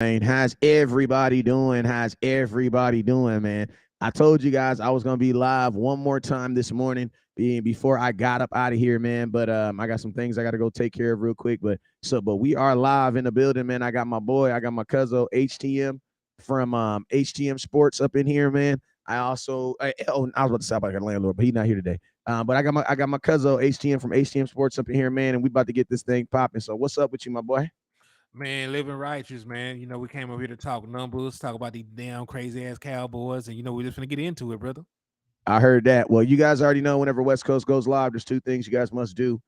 How's everybody doing? How's everybody doing, man? I told you guys I was gonna be live one more time this morning before I got up out of here, man. But I got some things I gotta go take care of real quick. But we are live in the building, man. I got my cousin HTM from HTM Sports up in here, man. I was about to say about the landlord, but he's not here today. But I got my cousin HTM from HTM Sports up in here, man, and we about to get this thing popping. So what's up with you, my boy? Man, living righteous, man. We came over here to talk numbers, talk about these damn crazy ass Cowboys, and we're just gonna get into it, brother. I heard that. Well, you guys already know whenever West Coast goes live, there's two things you guys must do.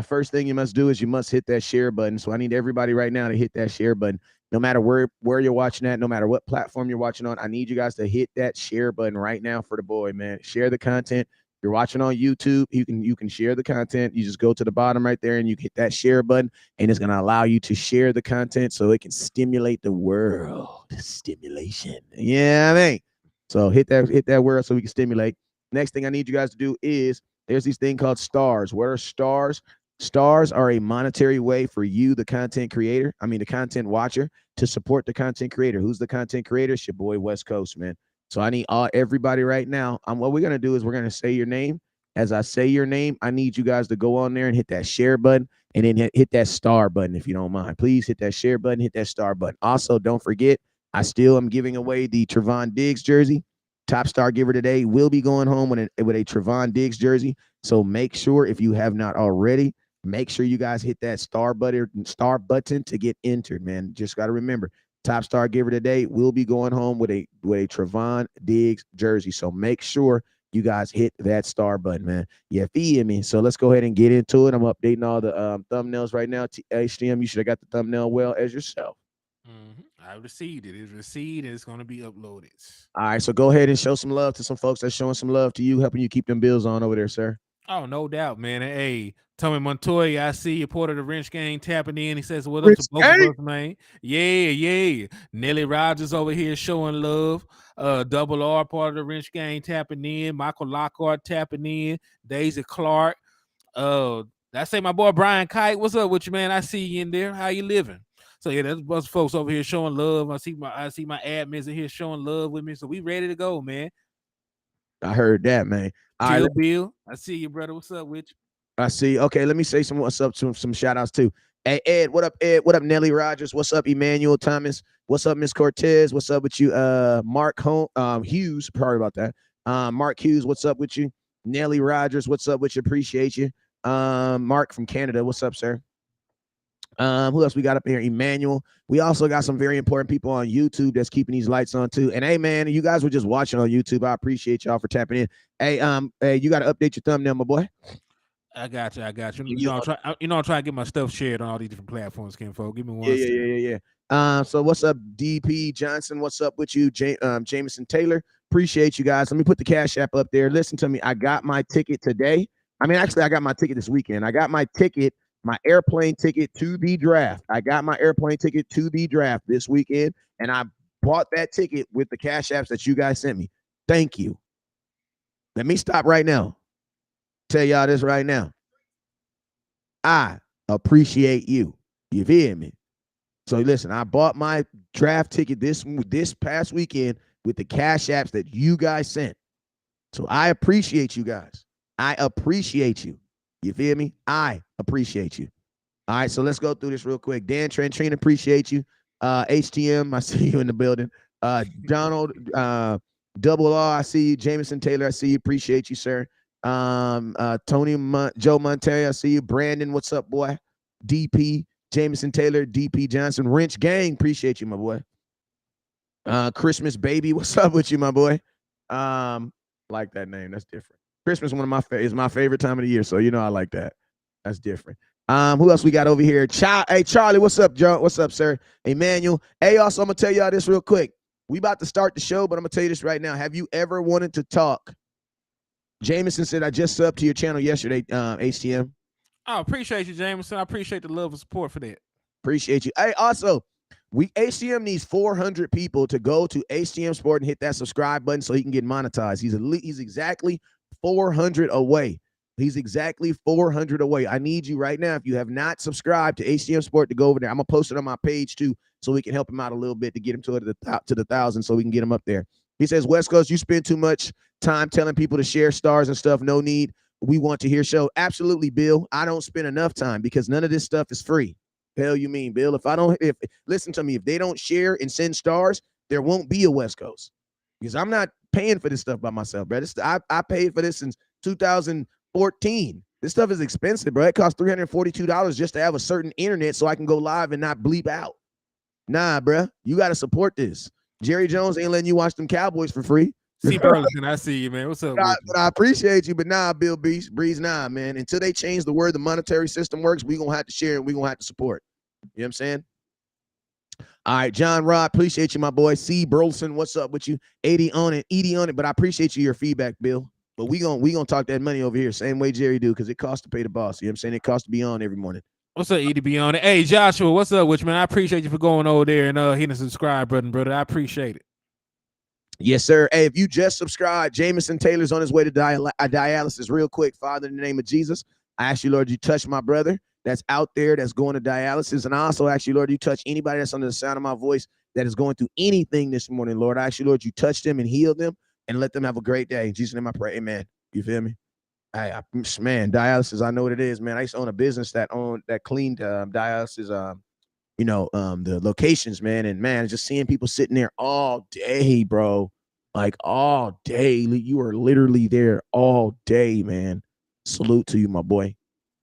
First thing you must do is you must hit that share button. So I need everybody right now to hit that share button. No matter where you're watching at, no matter what platform you're watching on, I need you guys to hit that share button right now for the boy, man. Share the content. If you're watching on YouTube, you can share the content. You just go to the bottom right there and you hit that share button, and it's gonna allow you to share the content so it can stimulate the world. Stimulation. Yeah, I mean. So hit that word so we can stimulate. Next thing I need you guys to do is there's these thing called stars. What are stars? Stars are a monetary way for you, the content creator, the content watcher, to support the content creator. Who's the content creator? It's your boy West Coast, man. So I need everybody right now. What we're gonna do is we're gonna say your name. As I say your name, I need you guys to go on there and hit that share button and then hit that star button if you don't mind. Please hit that share button, hit that star button. Also, don't forget, I still am giving away the Trevon Diggs jersey. Top star giver today will be going home with a Trevon Diggs jersey. So make sure, if you have not already, make sure you guys hit that star button to get entered, man. Just got to remember, top star giver today will be going home with a Trevon Diggs jersey. So make sure you guys hit that star button, man. Yeah, feed me. So let's go ahead and get into it. I'm updating all the thumbnails right now. HTM, you should have got the thumbnail well as yourself. I received it. It's received, and it's gonna be uploaded. All right, so go ahead and show some love to some folks that's showing some love to you, helping you keep them bills on over there, sir. Oh, no doubt, man. And, hey, Tommy Montoya, I see you, part of the Wrench Gang, tapping in. He says, "What up to Rich both of Gang. us, man?" Yeah, yeah. Nelly Rogers over here showing love. Double R, part of the Wrench Gang, tapping in. Michael Lockhart tapping in. Daisy Clark. I say my boy Brian Kite. What's up with you, man? I see you in there. How you living? So yeah, there's a bunch of folks over here showing love. I see my admins in here showing love with me. So we ready to go, man. I heard that, man. All right, Chill Bill. I see you, brother. What's up with you? I see. Okay, let me say some what's up to some shout outs too. Hey, Ed, what up, Ed? What up, Nelly Rogers? What's up, Emmanuel Thomas? What's up, Miss Cortez? What's up with you? Hughes, sorry about that. Mark Hughes, what's up with you? Nelly Rogers, what's up with you? Appreciate you. Mark from Canada, what's up, sir? Who else we got up here? Emmanuel. We also got some very important people on YouTube that's keeping these lights on too. And hey, man, you guys were just watching on YouTube. I appreciate y'all for tapping in. Hey, you got to update your thumbnail, my boy. I got you. I got you. You, I'm trying to get my stuff shared on all these different platforms, Kinfo. Give me yeah, one yeah, second. yeah, yeah, yeah. So what's up, DP Johnson? What's up with you, Jameson Taylor? Appreciate you guys. Let me put the Cash App up there. Listen to me. I got my ticket today. Actually, I got my ticket this weekend. I got my airplane ticket to the draft. I got my airplane ticket to the draft this weekend, and I bought that ticket with the Cash Apps that you guys sent me. Thank you. Let me stop right now. Tell y'all this right now. I appreciate you. You feel me? So listen, I bought my draft ticket this past weekend with the Cash Apps that you guys sent. So I appreciate you guys. I appreciate you. You feel me? I appreciate you. All right, so let's go through this real quick. Dan Trentrine, appreciate you. HTM, I see you in the building. Donald, Double R, I see you. Jameson Taylor, I see you. Appreciate you, sir. Joe Monterey, I see you. Brandon, what's up, boy? DP, Jameson Taylor, DP Johnson, Wrench Gang, appreciate you, my boy. Christmas Baby, what's up with you, my boy? Like that name, that's different. Christmas is my favorite time of the year, so you know I like that. That's different. Who else we got over here? Hey, Charlie, what's up, Joe? What's up, sir? Emmanuel. Hey, also, I'm gonna tell y'all this real quick. We about to start the show, but I'm gonna tell you this right now. Have you ever wanted to talk? Jameson said I just subbed to your channel yesterday, HTM. I appreciate you, Jameson. I appreciate the love and support for that. Appreciate you. Hey, also, HTM needs 400 people to go to HTM Sport and hit that subscribe button so he can get monetized. He's exactly 400 away. He's exactly 400 away. I need you right now. If you have not subscribed to HTM Sport, to go over there. I'm gonna post it on my page too, so we can help him out a little bit to get him to the top to the 1,000 so we can get him up there. He says, West Coast, you spend too much time telling people to share stars and stuff. No need. We want to hear show. Absolutely, Bill. I don't spend enough time because none of this stuff is free. Hell, you mean, Bill? If listen to me, if they don't share and send stars, there won't be a West Coast because I'm not paying for this stuff by myself, bro. I paid for this since 2014. This stuff is expensive, bro. It costs $342 just to have a certain internet so I can go live and not bleep out. Nah, bro. You got to support this. Jerry Jones ain't letting you watch them Cowboys for free. See Burlington, I see you, man. What's up? But I appreciate you, but nah, Bill Breeze, nah, man. Until they change the word the monetary system works, we gonna have to share and we gonna have to support. You know what I'm saying? All right, John Rod, appreciate you, my boy. C. Burleson, what's up with you? 80 on it, 80 on it, but I appreciate you, your feedback, Bill. But we gonna talk that money over here, same way Jerry do, because it costs to pay the boss. You know what I'm saying? It costs to be on every morning. What's up, Edie? Be on it. Hey, Joshua, what's up, with you, man? I appreciate you for going over there and hitting the subscribe button, brother. I appreciate it. Yes, sir. Hey, if you just subscribed, Jameson Taylor's on his way to dialysis. Real quick, Father, in the name of Jesus, I ask you, Lord, you touch my brother that's out there that's going to dialysis. And I also ask you, Lord, you touch anybody that's under the sound of my voice that is going through anything this morning, Lord. I ask you, Lord, you touch them and heal them and let them have a great day. In Jesus' name I pray, amen. You feel me? Man, dialysis, I know what it is, man. I used to own a business that cleaned dialysis, the locations, man. And man, just seeing people sitting there all day, bro, like all day. You are literally there all day, man. Salute to you, my boy.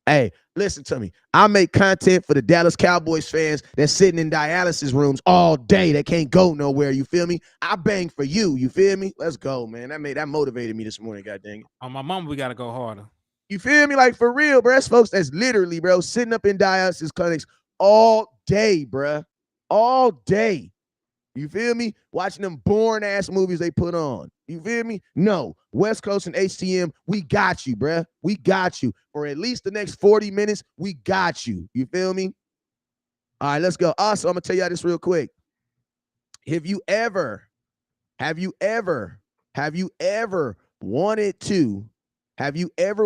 Hey, listen to me. I make content for the Dallas Cowboys fans that's sitting in dialysis rooms all day that can't go nowhere. You feel me? I bang for you. You feel me? Let's go, man. That motivated me this morning. God dang it. On my mom, we gotta go harder. You feel me? Like for real, bro. That's folks that's literally, bro, sitting up in dialysis clinics all day, bro. All day. You feel me? Watching them boring ass movies they put on. You feel me? No. West Coast and HTM, we got you, bruh. We got you. For at least the next 40 minutes, we got you. You feel me? All right, let's go. Also, I'm going to tell y'all this real quick. Have you ever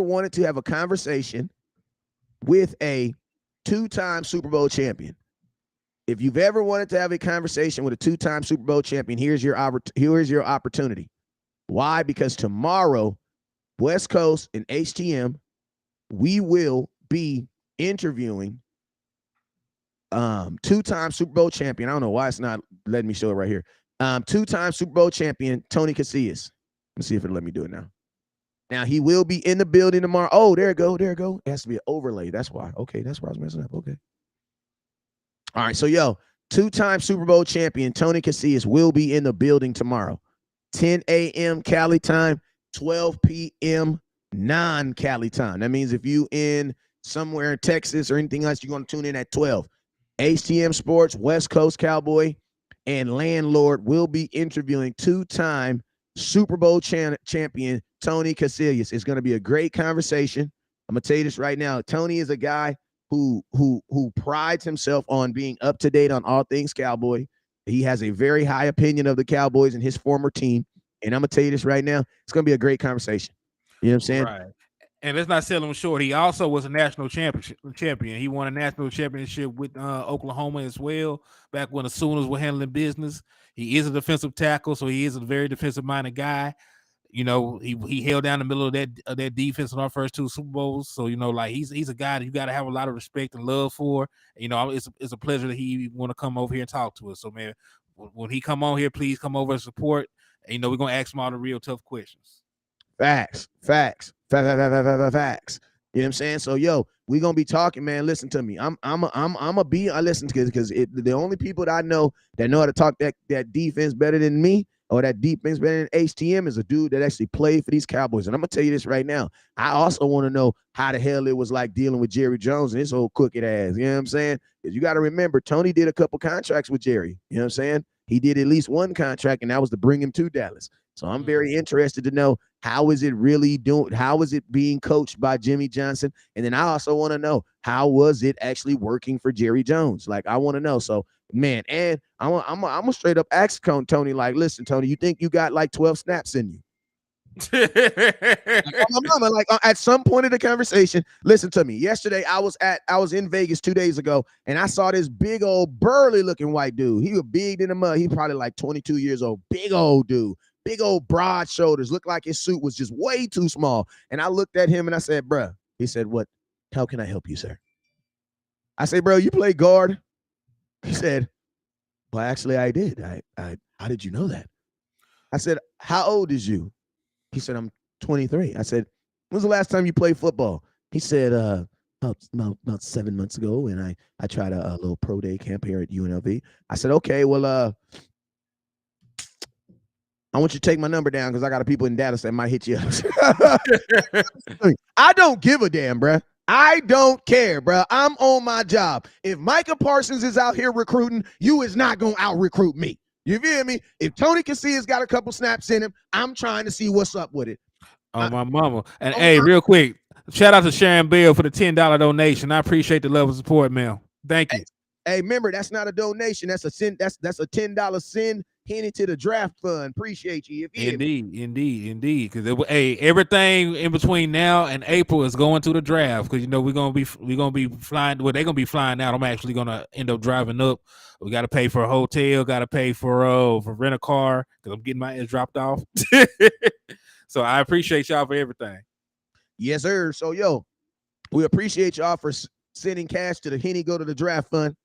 wanted to have a conversation with a two-time Super Bowl champion? If you've ever wanted to have a conversation with a two-time Super Bowl champion, here's your opportunity. Why? Because tomorrow, West Coast and HTM, we will be interviewing two-time Super Bowl champion. I don't know why it's not letting me show it right here. Two-time Super Bowl champion, Tony Casillas. Let's see if it'll let me do it now. Now, he will be in the building tomorrow. Oh, there it go. It has to be an overlay. That's why. Okay, that's why I was messing up. Okay. All right, so two-time Super Bowl champion Tony Casillas will be in the building tomorrow. 10 a.m. Cali time, 12 p.m. non-Cali time. That means if you in somewhere in Texas or anything else, you're going to tune in at 12. HTM Sports, West Coast Cowboy, and Landlord will be interviewing two-time Super Bowl champion Tony Casillas. It's going to be a great conversation. I'm going to tell you this right now. Tony is a guy who prides himself on being up to date on all things Cowboy. He has a very high opinion of the Cowboys and his former team. And I'm gonna tell you this right now, it's gonna be a great conversation. You know what I'm saying? Right. And let's not sell him short. He also was a national champion. He won a national championship with Oklahoma as well, back when the Sooners were handling business. He is a defensive tackle, so he is a very defensive-minded guy. You know, he held down the middle of that defense in our first two Super Bowls. So, you know, like he's a guy that you got to have a lot of respect and love for. You know, it's a pleasure that he want to come over here and talk to us. So, man, when he come on here, please come over and support. And, you know, we're going to ask him all the real tough questions. Facts. You know what I'm saying? So, we're gonna be talking, man. Listen to me. I'm I listen to because the only people that I know that know how to talk that defense better than me or that defense better than HTM is a dude that actually played for these Cowboys. And I'm gonna tell you this right now. I also want to know how the hell it was like dealing with Jerry Jones and his old crooked ass. You know what I'm saying? Because you got to remember, Tony did a couple contracts with Jerry. You know what I'm saying? He did at least one contract, and that was to bring him to Dallas. So I'm very interested to know how is it really doing? How is it being coached by Jimmy Johnson? And then I also want to know how was it actually working for Jerry Jones? Like I want to know. So man, and I'm a straight up ask Tony, like, listen, Tony, you think you got like 12 snaps in you? Like, on my mama, like at some point in the conversation, listen to me. Yesterday, I was in Vegas 2 days ago, and I saw this big old burly looking white dude. He was big in the mud. He probably like 22 years old. Big old dude, big old broad shoulders. Looked like his suit was just way too small. And I looked at him and I said, "Bruh." He said, "What? How can I help you, sir?" I said, "Bro, you play guard?" He said, "Well, actually, I did. I. How did you know that?" I said, "How old is you?" He said, "I'm 23." I said, "When was the last time you played football?" He said, about 7 months ago, and I tried a little pro day camp here at UNLV. I said, "Okay, well, I want you to take my number down because I got a people in Dallas that might hit you up." I don't give a damn, bruh. I don't care, bruh. I'm on my job. If Micah Parsons is out here recruiting, you is not gonna out recruit me. You feel me? If Tony Casillas got a couple snaps in him, I'm trying to see what's up with it. On my mama. And hey, real quick, shout out to Sharon Bell for the $10 donation. I appreciate the love and support, man. Thank you. Hey, remember, that's not a donation. That's a sin. That's a $10 sin handed to the draft fund. Appreciate you. Indeed. Because hey, everything in between now and April is going to the draft. Because we're gonna be flying. Well, they're gonna be flying out. I'm actually gonna end up driving up. We got to pay for a hotel. Got to pay for rent a car because I'm getting my ass dropped off. So I appreciate y'all for everything. Yes, sir. So we appreciate y'all for sending cash to the Henny Go to the Draft Fund.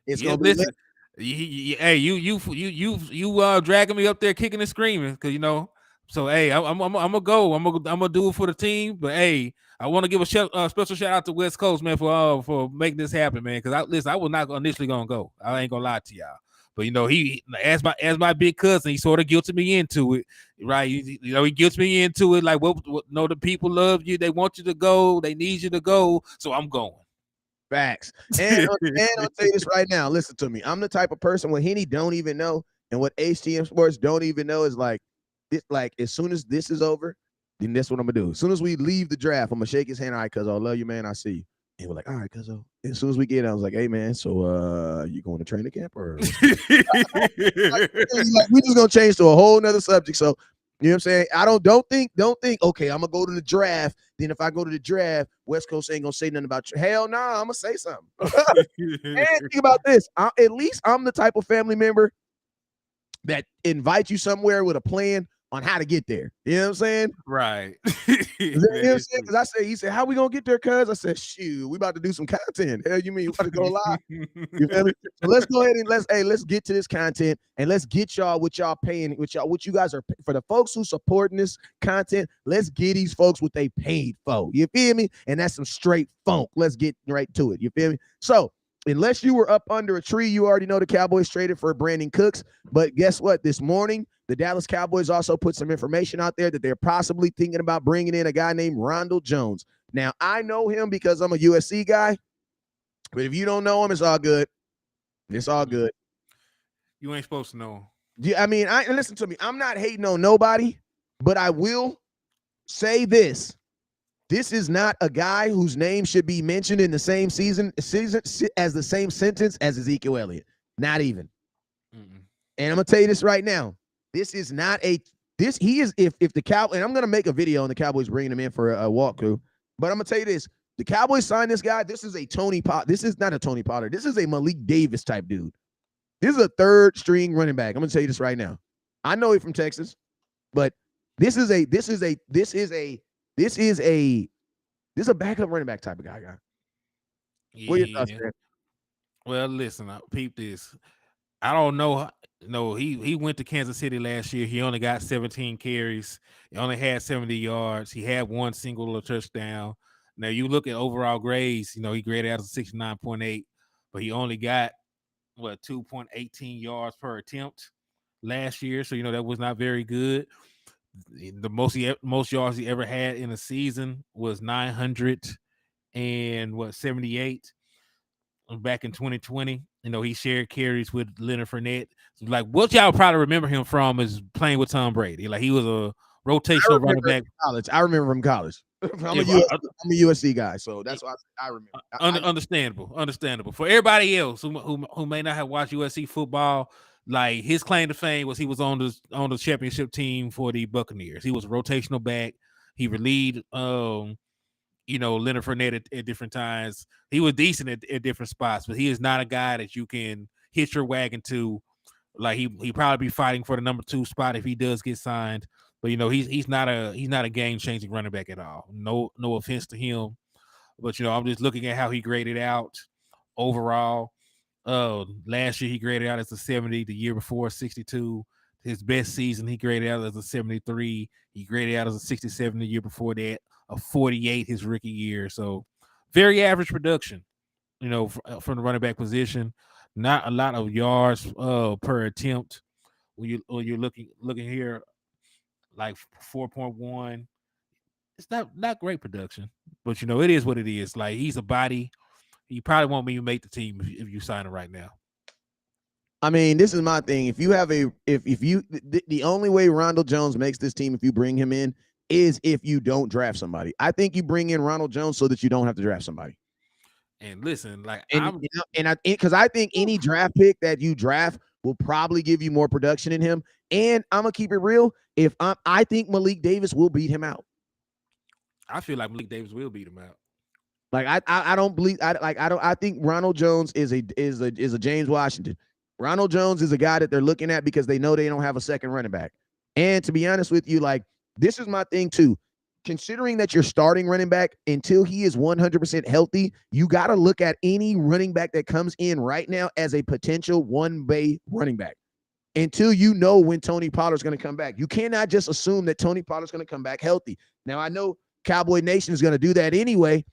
It's gonna be lit. Hey, you dragging me up there kicking and screaming because So hey, I'm gonna go. I'm gonna do it for the team. But hey, I want to give a special shout out to West Coast, man, for making this happen, man. Because I was not initially gonna go. I ain't gonna lie to y'all. But he as my big cousin, he sort of guilted me into it, right? He guilts me into it. Like, what the people love you, they want you to go, they need you to go, so I'm going. Facts. And I'll tell you this right now. Listen to me. I'm the type of person what Henny don't even know, and what HTM Sports don't even know is like this. Like, as soon as this is over, then that's what I'm gonna do. As soon as we leave the draft, I'm gonna shake his hand. All right, cuz I love you, man. I see you. And we're like, all right, cuz. As soon as we get, I was like, hey, man. So, you going to training camp or? Like, we just gonna change to a whole nother subject. So, you know what I'm saying? I don't think, okay, I'm gonna go to the draft. Then if I go to the draft, West Coast ain't gonna say nothing about you. Hell no, I'm gonna say something. And think about this. At least I'm the type of family member that invites you somewhere with a plan on how to get there. You know what I'm saying? Right. You know what I'm saying? Because he said, how we gonna get there, cuz? I said, shoot, we about to do some content. Hell, you mean you about to go live? You feel me? So let's go ahead and let's get to this content and let's get y'all what y'all paying, what you guys are for the folks who supporting this content. Let's get these folks what they paid for. You feel me? And that's some straight funk. Let's get right to it. You feel me? So unless you were up under a tree, you already know the Cowboys traded for Brandon Cooks. But guess what? This morning, the Dallas Cowboys also put some information out there that they're possibly thinking about bringing in a guy named Rondell Jones. Now, I know him because I'm a USC guy, but if you don't know him, it's all good. It's all good. You ain't supposed to know him. Yeah, I mean, listen to me. I'm not hating on nobody, but I will say this. This is not a guy whose name should be mentioned in the same season as the same sentence as Ezekiel Elliott. Not even. Mm-mm. And I'm gonna tell you this right now. This is not he is if the Cowboys, and I'm gonna make a video on the Cowboys bringing him in for a walkthrough. But I'm gonna tell you this: the Cowboys signed this guy. This is a Tony Pollard. This is not a Tony Pollard. This is a Malik Davis type dude. This is a third string running back. I'm gonna tell you this right now. I know he's from Texas, but this is a backup running back type of guy. Yeah. What are your thoughts, man? Well, listen, I peep this. I don't know. No, he went to Kansas City last year. He only got 17 carries. He only had 70 yards. He had one single touchdown. Now you look at overall grades. He graded out as 69.8, but he only got 2.18 yards per attempt last year. So that was not very good. The most yards he ever had in a season was 978 back in 2020. He shared carries with Leonard Fournette. Like, what y'all probably remember him from is playing with Tom Brady. Like, he was a rotational running back. I remember from college. I'm a USC guy, so that's why I remember. Understandable. For everybody else who may not have watched USC football, Like his claim to fame was he was on the championship team for the Buccaneers. He was a rotational back. He relieved Leonard Fournette at different times. He was decent at different spots, but he is not a guy that you can hitch your wagon to. Like he probably be fighting for the number 2 spot if he does get signed. But he's not a game changing running back at all. No offense to him, but I'm just looking at how he graded out overall. Last year he graded out as a 70. The year before 62. His best season he graded out as a 73. He graded out as a 67 the year before that. A 48 his rookie year. So very average production. From the running back position. Not a lot of yards per attempt. When you're looking here, like 4.1. It's not great production, but it is what it is. Like he's a body. He probably won't even make the team if you sign him right now. I mean, this is my thing. If you have the only way Ronald Jones makes this team if you bring him in is if you don't draft somebody. I think you bring in Ronald Jones so that you don't have to draft somebody. And listen, like because I think any draft pick that you draft will probably give you more production in him. And I'm gonna keep it real. I think Malik Davis will beat him out. I feel like Malik Davis will beat him out. Like I don't believe I think Ronald Jones is a James Washington. Ronald Jones is a guy that they're looking at because they know they don't have a second running back. And to be honest with you, like this is my thing too. Considering that you're starting running back until he is 100% healthy, you got to look at any running back that comes in right now as a potential one-way running back until you know when Tony Pollard's going to come back. You cannot just assume that Tony Pollard's going to come back healthy. Now, I know Cowboy Nation is going to do that anyway,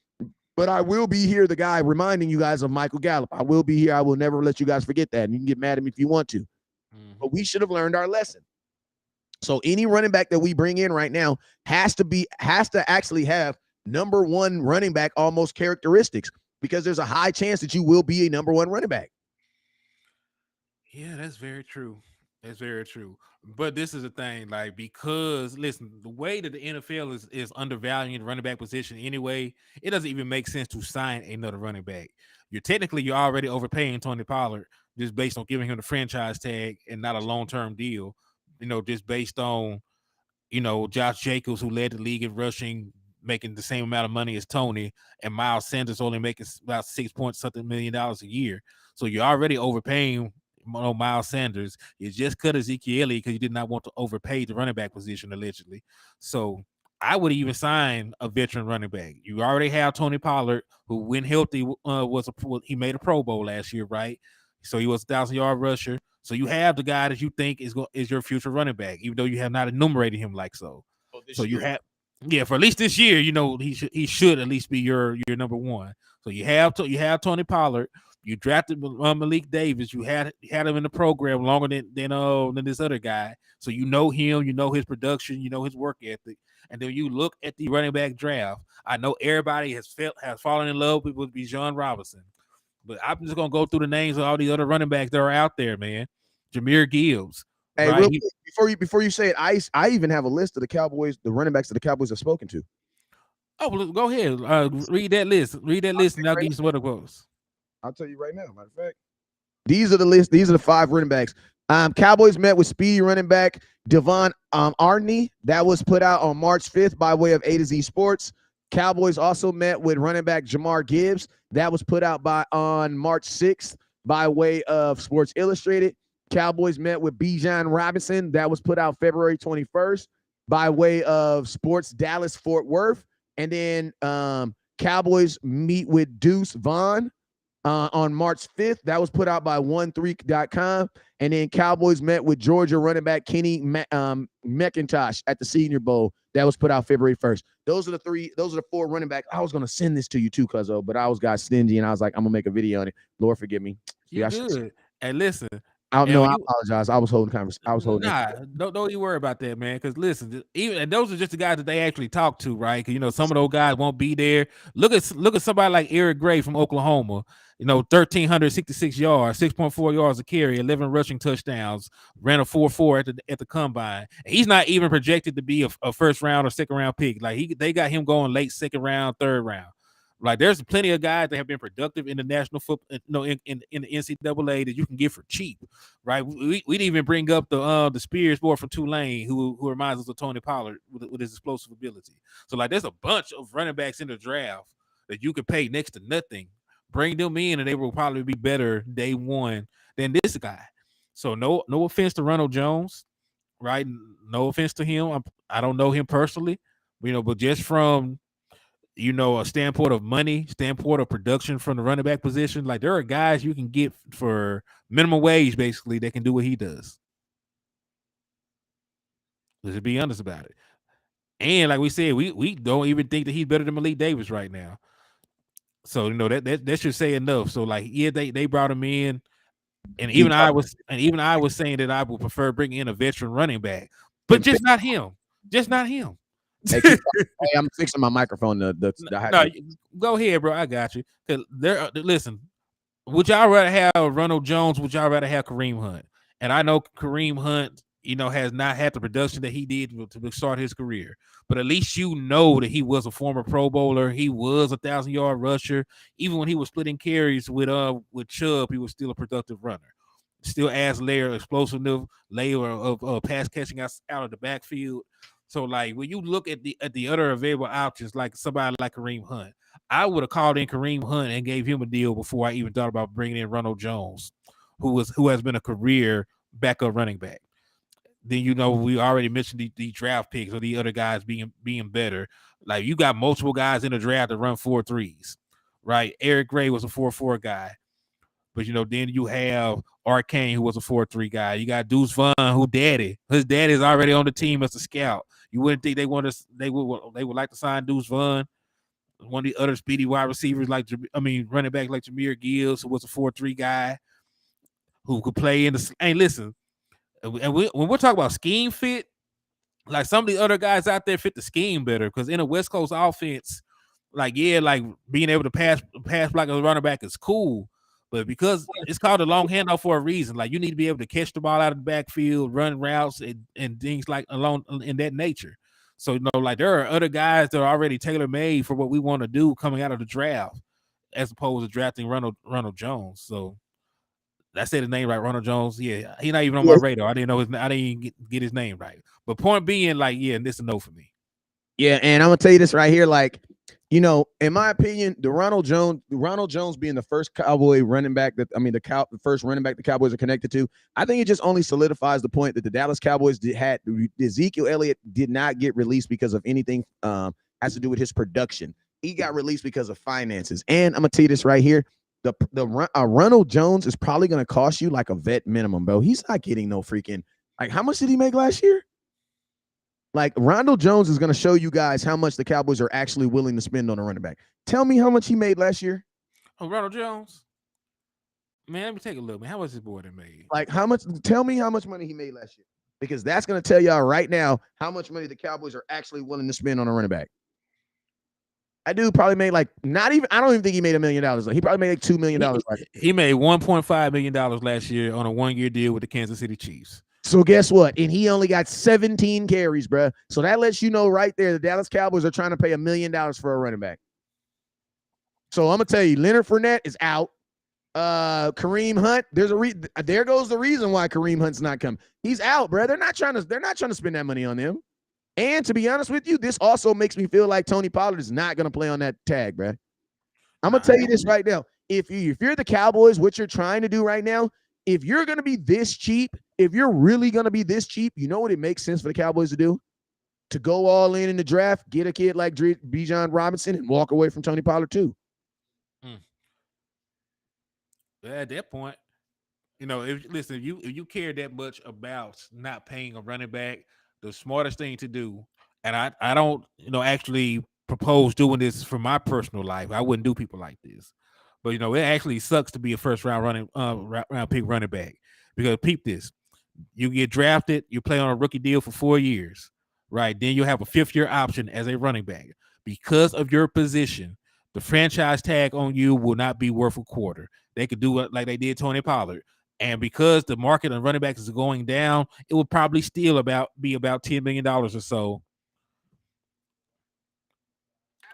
but I will be here, the guy reminding you guys of Michael Gallup. I will be here. I will never let you guys forget that. And you can get mad at me if you want to. Mm-hmm. But we should have learned our lesson. So any running back that we bring in right now has to actually have number 1 running back almost characteristics, because there's a high chance that you will be a number 1 running back. Yeah, that's very true. That's very true. But this is the thing, like, because listen, the way that the NFL is undervaluing the running back position anyway, it doesn't even make sense to sign another running back. You're already overpaying Tony Pollard just based on giving him the franchise tag and not a long-term deal. Just based on, Josh Jacobs, who led the league in rushing, making the same amount of money as Tony, and Miles Sanders only making about $6 million a year. So you're already overpaying Miles Sanders. You just cut Ezekiel Elliott because you did not want to overpay the running back position, allegedly. So I would even sign a veteran running back. You already have Tony Pollard, who, when healthy, he made a Pro Bowl last year, right? So he was a 1,000-yard rusher. So you have the guy that you think is your future running back, even though you have not enumerated him like so. So you have, for at least this year, he should at least be your number 1. So you have Tony Pollard. You drafted Malik Davis. You had him in the program longer than this other guy. So you know him, you know his production, you know his work ethic. And then you look at the running back draft. I know everybody has fallen in love with Bijan Robinson. But I'm just going to go through the names of all these other running backs that are out there, man. Jameer Gibbs. Hey, right? Real quick, before you say it, I even have a list of the running backs that the Cowboys have spoken to. Oh, well, go ahead. Read that list, and I'll give you some other quotes. I'll tell you right now. Matter of fact, these are the list. These are the 5 running backs. Cowboys met with speedy running back Devon Arney. That was put out on March 5th by way of A to Z Sports. Cowboys also met with running back Jamar Gibbs. That was put out on March 6th by way of Sports Illustrated. Cowboys met with Bijan Robinson. That was put out February 21st by way of Sports Dallas Fort Worth. And then Cowboys meet with Deuce Vaughn on March 5th. That was put out by 13.com. And then Cowboys met with Georgia running back Kenny McIntosh at the Senior Bowl. That was put out February 1st. Those are the 4 running backs. I was going to end this to you too, Cuzzo, but I got stingy and I was like, I'm going to make a video on it. Lord, forgive me. You good. And listen. I apologize. I was holding conversation. Don't you worry about that, man. Because listen, and those are just the guys that they actually talk to, right? Because some of those guys won't be there. Look at somebody like Eric Gray from Oklahoma. 1,366 yards, 6.4 yards a carry, 11 rushing touchdowns, ran a 4.4 at the combine. And he's not even projected to be a first round or second round pick. Like they got him going late second round, third round. Like there's plenty of guys that have been productive in the national football, in the NCAA that you can get for cheap, right? We didn't even bring up the Spears boy from Tulane who reminds us of Tony Pollard with his explosive ability. So like there's a bunch of running backs in the draft that you could pay next to nothing, bring them in, and they will probably be better day one than this guy. So no offense to Ronald Jones, right? No offense to him. I don't know him personally, but just from a standpoint of money, standpoint of production from the running back position, like there are guys you can get for minimum wage basically that can do what he does. Let's be honest about it. And like we said, we don't even think that he's better than Malik Davis right now. So that should say enough. So like they brought him in, and even I was saying that I would prefer bringing in a veteran running back, but just not him. Just not him. Hey, I'm fixing my microphone. No, go ahead, bro. I got you. Listen, would y'all rather have Ronald Jones? Would y'all rather have Kareem Hunt? And I know Kareem Hunt, has not had the production that he did to start his career. But at least you know that he was a former Pro Bowler. He was a 1,000-yard rusher. Even when he was splitting carries with Chubb, he was still a productive runner. Still adds explosive layer of pass catching out of the backfield. So like when you look at the other available options, like somebody like Kareem Hunt, I would have called in Kareem Hunt and gave him a deal before I even thought about bringing in Ronald Jones, who has been a career backup running back. Then we already mentioned the draft picks or the other guys being better. Like you got multiple guys in the draft that run 4.3s, right? Eric Gray was a 4.4 guy. But then you have Arcane, who was a 4.3 guy. You got Deuce Vaughn, his daddy is already on the team as a scout. You wouldn't think they would like to sign Deuce Vaughn. One of the other speedy wide receivers, running back like Jameer Gibbs, who was a 4.3 guy, who could play in the. Hey, listen, and when we're talking about scheme fit, like some of the other guys out there fit the scheme better because in a West Coast offense, like being able to pass block as a running back is cool. But because it's called a long handoff for a reason, like you need to be able to catch the ball out of the backfield, run routes, and things like along in that nature. So like there are other guys that are already tailor made for what we want to do coming out of the draft, as opposed to drafting Ronald Jones. So I said his name right, Ronald Jones. Yeah, he's not even on my radar. I didn't get his name right. But point being, like, yeah, this is a no for me. Yeah, and I'm gonna tell you this right here, like, in my opinion, the Ronald Jones being the first Cowboy running back the first running back the Cowboys are connected to, I think it just only solidifies the point that the Dallas Cowboys had Ezekiel Elliott did not get released because of anything has to do with his production. He got released because of finances. And I'm gonna tell you this right here. Ronald Jones is probably gonna cost you like a vet minimum, bro. He's not getting no freaking how much did he make last year? Like Ronald Jones is going to show you guys how much the Cowboys are actually willing to spend on a running back. Tell me how much he made last year. Oh, Ronald Jones. Man, let me take a look, man. How much this boy that made? Like how much? Tell me how much money he made last year, because that's going to tell y'all right now how much money the Cowboys are actually willing to spend on a running back. That dude probably made I don't even think he made $1 million. He probably made like $2 million. He made $1.5 million last year on a 1-year deal with the Kansas City Chiefs. So guess what? And he only got 17 carries, bro. So that lets you know right there the Dallas Cowboys are trying to pay $1 million for a running back. So I'm gonna tell you, Leonard Fournette is out. Kareem Hunt, there goes the reason why Kareem Hunt's not coming. He's out, bro. They're not trying to spend that money on him. And to be honest with you, this also makes me feel like Tony Pollard is not gonna play on that tag, bro. I'm gonna tell you this right now. If you're the Cowboys, what you're trying to do right now, if you're gonna be this cheap, if you're really gonna be this cheap, you know what it makes sense for the Cowboys to do? To go all in the draft, get a kid like Bijan Robinson, and walk away from Tony Pollard too. At that point, if you care that much about not paying a running back, the smartest thing to do, and I don't actually propose doing this for my personal life. I wouldn't do people like this, but it actually sucks to be a first round pick running back, because peep this. You get drafted, you play on a rookie deal for 4 years, right? Then you have a 5th-year option as a running back. Because of your position, the franchise tag on you will not be worth a quarter. They could do it like they did Tony Pollard. And because the market on running backs is going down, it will probably still be about $10 million or so.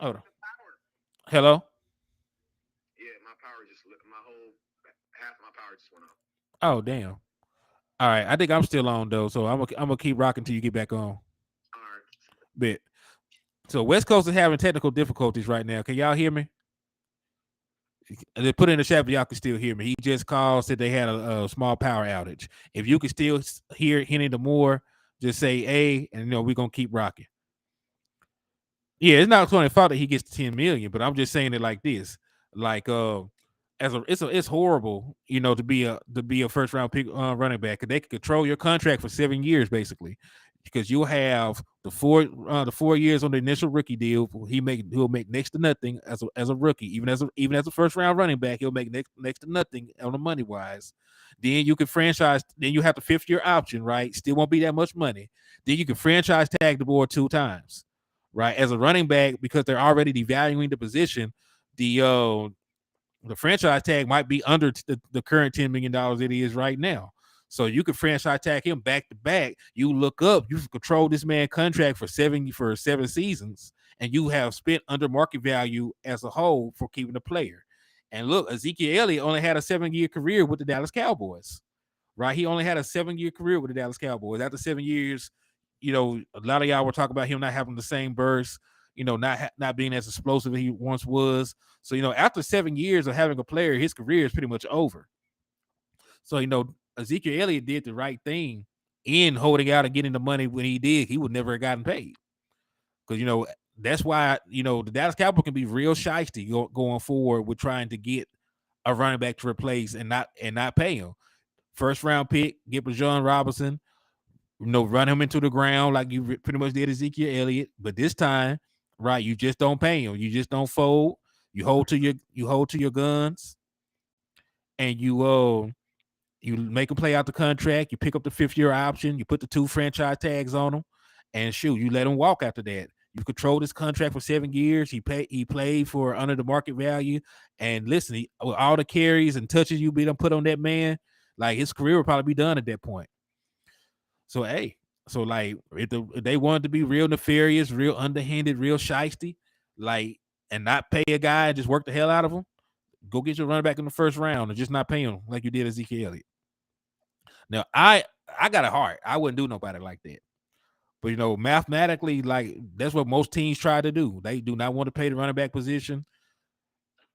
Hold on. Hello? Oh damn. All right, I think I'm still on though, so I'm gonna keep rocking till you get back on. But so West Coast is having technical difficulties right now. Can y'all hear me? They put in the chat, but y'all can still hear me. He just called, said they had a small power outage. If you can still hear any the more, just say A, and we're gonna keep rocking. Yeah, it's not Tony's fault that he gets 10 million, but I'm just saying it like this. Like it's horrible, to be a first round pick running back, because they can control your contract for 7 years basically. Because you'll have the 4 years on the initial rookie deal. He'll make next to nothing as a rookie, even as a first round running back. He'll make next to nothing on the money wise. Then you can franchise. Then you have the 5th-year option, right? Still won't be that much money. Then you can franchise tag the board 2 times, right? As a running back, because they're already devaluing the position, the franchise tag might be under the current $10 million it is right now. So you could franchise tag him back to back. You look up, you control this man contract for 7 seasons, and you have spent under market value as a whole for keeping the player. And look, Ezekiel Elliott only had a 7-year career with the Dallas Cowboys, right? He only had a 7-year career with the Dallas Cowboys. After 7 years, a lot of y'all were talking about him not having the same burst, not being as explosive as he once was. So, after 7 years of having a player, his career is pretty much over. So, Ezekiel Elliott did the right thing in holding out and getting the money when he did. He would never have gotten paid. Because, that's why, the Dallas Cowboys can be real shiesty going forward with trying to get a running back to replace and not pay him. First round pick, get Bijan Robinson, run him into the ground like you pretty much did Ezekiel Elliott. But this time, right, you just don't pay him. You just don't fold. You hold to your guns, and you make him play out the contract. You pick up the 5th-year option. You put the 2 franchise tags on him, and shoot, you let him walk after that. You controlled his contract for 7 years. He played for under the market value. And listen, with all the carries and touches you put on that man, like his career would probably be done at that point. So hey, like if they wanted to be real nefarious, real underhanded, real shiesty, like, and not pay a guy and just work the hell out of him, go get your running back in the first round and just not pay him like you did Ezekiel Elliott. Now I got a heart. I wouldn't do nobody like that. But mathematically, like that's what most teams try to do. They do not want to pay the running back position,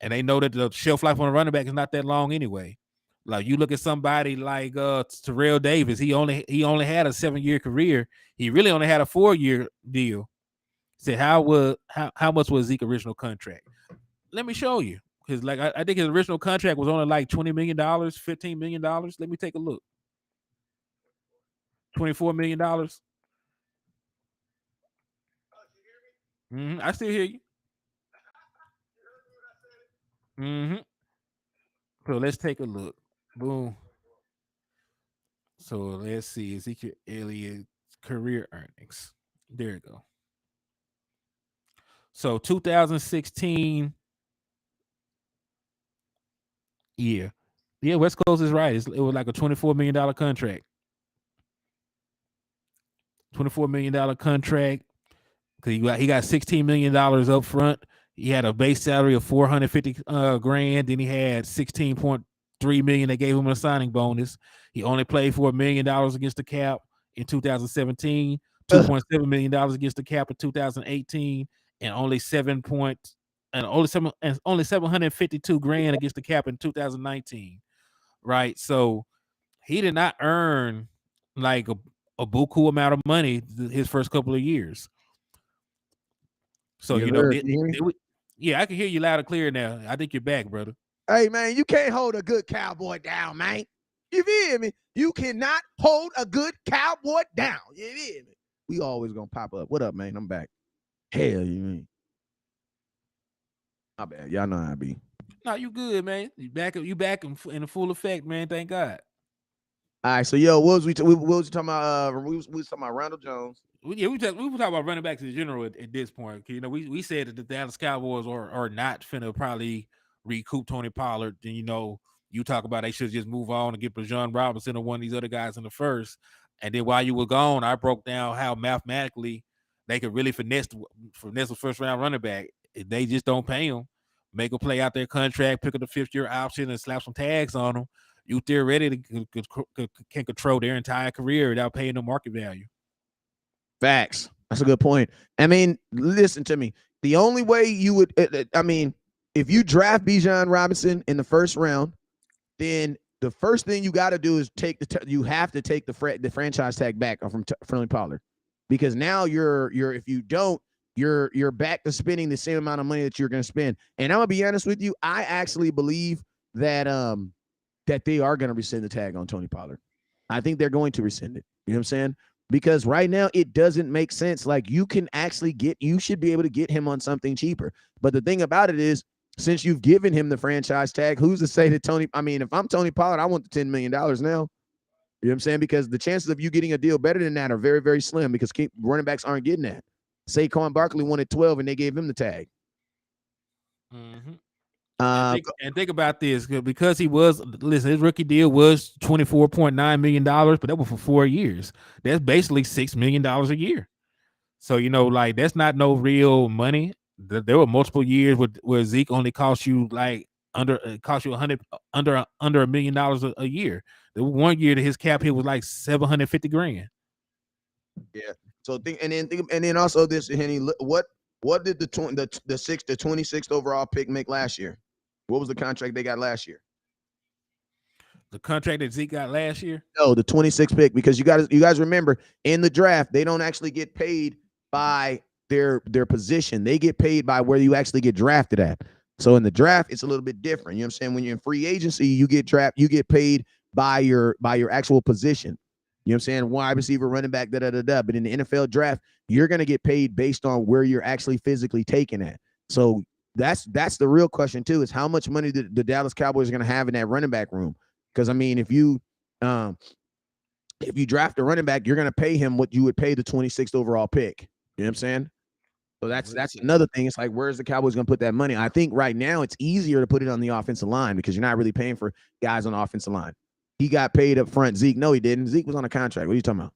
and they know that the shelf life on a running back is not that long anyway. Like you look at somebody like Terrell Davis, he only had a 7-year career. He really only had a 4-year deal. Say how much was Zeke's original contract? Let me show you, because like I think his original contract was only like $20 million, $15 million. Let me take a look. $24 million. I still hear you. So let's take a look. Boom. So let's see Ezekiel Elliott's career earnings. There you go. So 2016. Yeah. West Coast is right. It was like a $24 million contract. $24 million contract. Because he got $16 million up front. He had a base salary of $450,000. Then he had $16.3 million. They gave him a signing bonus. He only played for $1 million against the cap in 2017, $2.7 million against the cap in 2018, and only $752,000 against the cap in 2019. Right. So he did not earn like a buku amount of money his first couple of years. So, yeah, I can hear you loud and clear now. I think you're back, brother. Hey, man, you can't hold a good cowboy down, man. You feel me? You cannot hold a good cowboy down. You feel me? We always gonna pop up. What up, man? I'm back. Hell, you mean? My bad. Y'all know how I be. No, you good, man. You back in full effect, man. Thank God. All right, so what was we talking about? We was talking about Randall Jones. We were talking about running backs in general at this point. We said that the Dallas Cowboys are not finna probably recoup Tony Pollard. Then you talk about they should just move on and get Bijan Robinson or one of these other guys in the first. And then while you were gone, I broke down how mathematically they could really finesse a first round running back. If they just don't pay him, make a play out their contract, pick up the 5th-year option, and slap some tags on them. you theoretically can control their entire career without paying no market value. Facts. That's a good point. I mean, listen to me. The only way you would, I mean, if you draft Bijan Robinson in the first round, then the first thing you got to do is you have to take the franchise tag back from Tony Pollard, because now you're if you don't, you're back to spending the same amount of money that you're going to spend. And I'm gonna be honest with you, I actually believe that that they are going to rescind the tag on Tony Pollard. I think they're going to rescind it. You know what I'm saying? Because right now it doesn't make sense. Like, you should be able to get him on something cheaper. But the thing about it is, since you've given him the franchise tag, who's to say that if I'm Tony Pollard, I want the $10 million now. You know what I'm saying? Because the chances of you getting a deal better than that are very, very slim, because running backs aren't getting that. Saquon Barkley wanted 12 and they gave him the tag. Mm-hmm. And think about this, because his rookie deal was $24.9 million, but that was for 4 years. That's basically $6 million a year. So, like, that's not no real money. There were multiple years where Zeke only cost you like under $1 million a year. The one year that his cap hit was like $750,000. Yeah. So and then also this, Henny, what did the 26th overall pick make last year? What was the contract they got last year? The contract that Zeke got last year? No, the 26th pick, because you guys remember, in the draft, they don't actually get paid by their position. They get paid by where you actually get drafted at. So in the draft, it's a little bit different. You know what I'm saying? When you're in free agency, you get paid by your actual position. You know what I'm saying? Wide receiver, running back, da-da-da-da. But in the NFL draft, you're going to get paid based on where you're actually physically taken at. So that's the real question too, is how much money the Dallas Cowboys are going to have in that running back room. Because, I mean, if you draft a running back, you're going to pay him what you would pay the 26th overall pick. You know what I'm saying? So that's another thing. It's like, where's the Cowboys going to put that money? I think right now it's easier to put it on the offensive line, because you're not really paying for guys on the offensive line. He got paid up front. Zeke, no, he didn't. Zeke was on a contract. What are you talking about?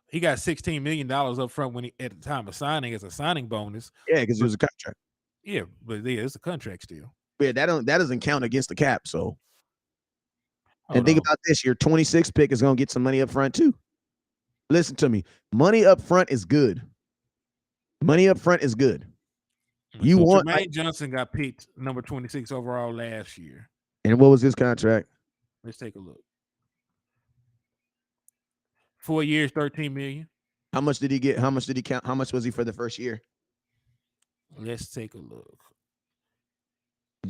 He got $16 million up front at the time of signing as a signing bonus. Yeah, because it was a contract. Yeah, but yeah, it's a contract still. Yeah, that doesn't count against the cap. So, and think about this: your 26th pick is going to get some money up front too. Listen to me. Money up front is good. Money up front is good. You want Jermaine Johnson got picked number 26 overall last year. And what was his contract? Let's take a look. 4 years, $13 million. How much did he get? How much did he count? How much was he for the first year? Let's take a look.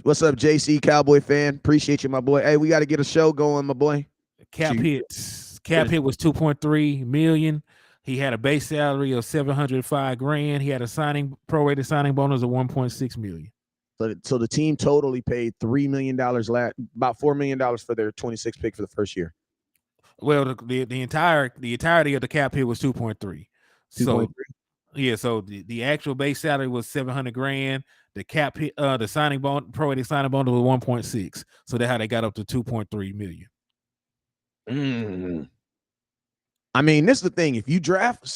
What's up, JC Cowboy fan? Appreciate you, my boy. Hey, we got to get a show going, my boy. Cap hit was $2.3 million. He had a base salary of $705,000. He had a prorated signing bonus of $1.6 million. So the team totally paid $3 million, about $4 million for their 26th pick for the first year. Well, the entirety of the cap hit was 2.3. So yeah, so the actual base salary was $700,000. The cap hit, the signing bonus, prorated signing bonus was 1.6. So that's how they got up to $2.3 million. I mean, this is the thing. If you draft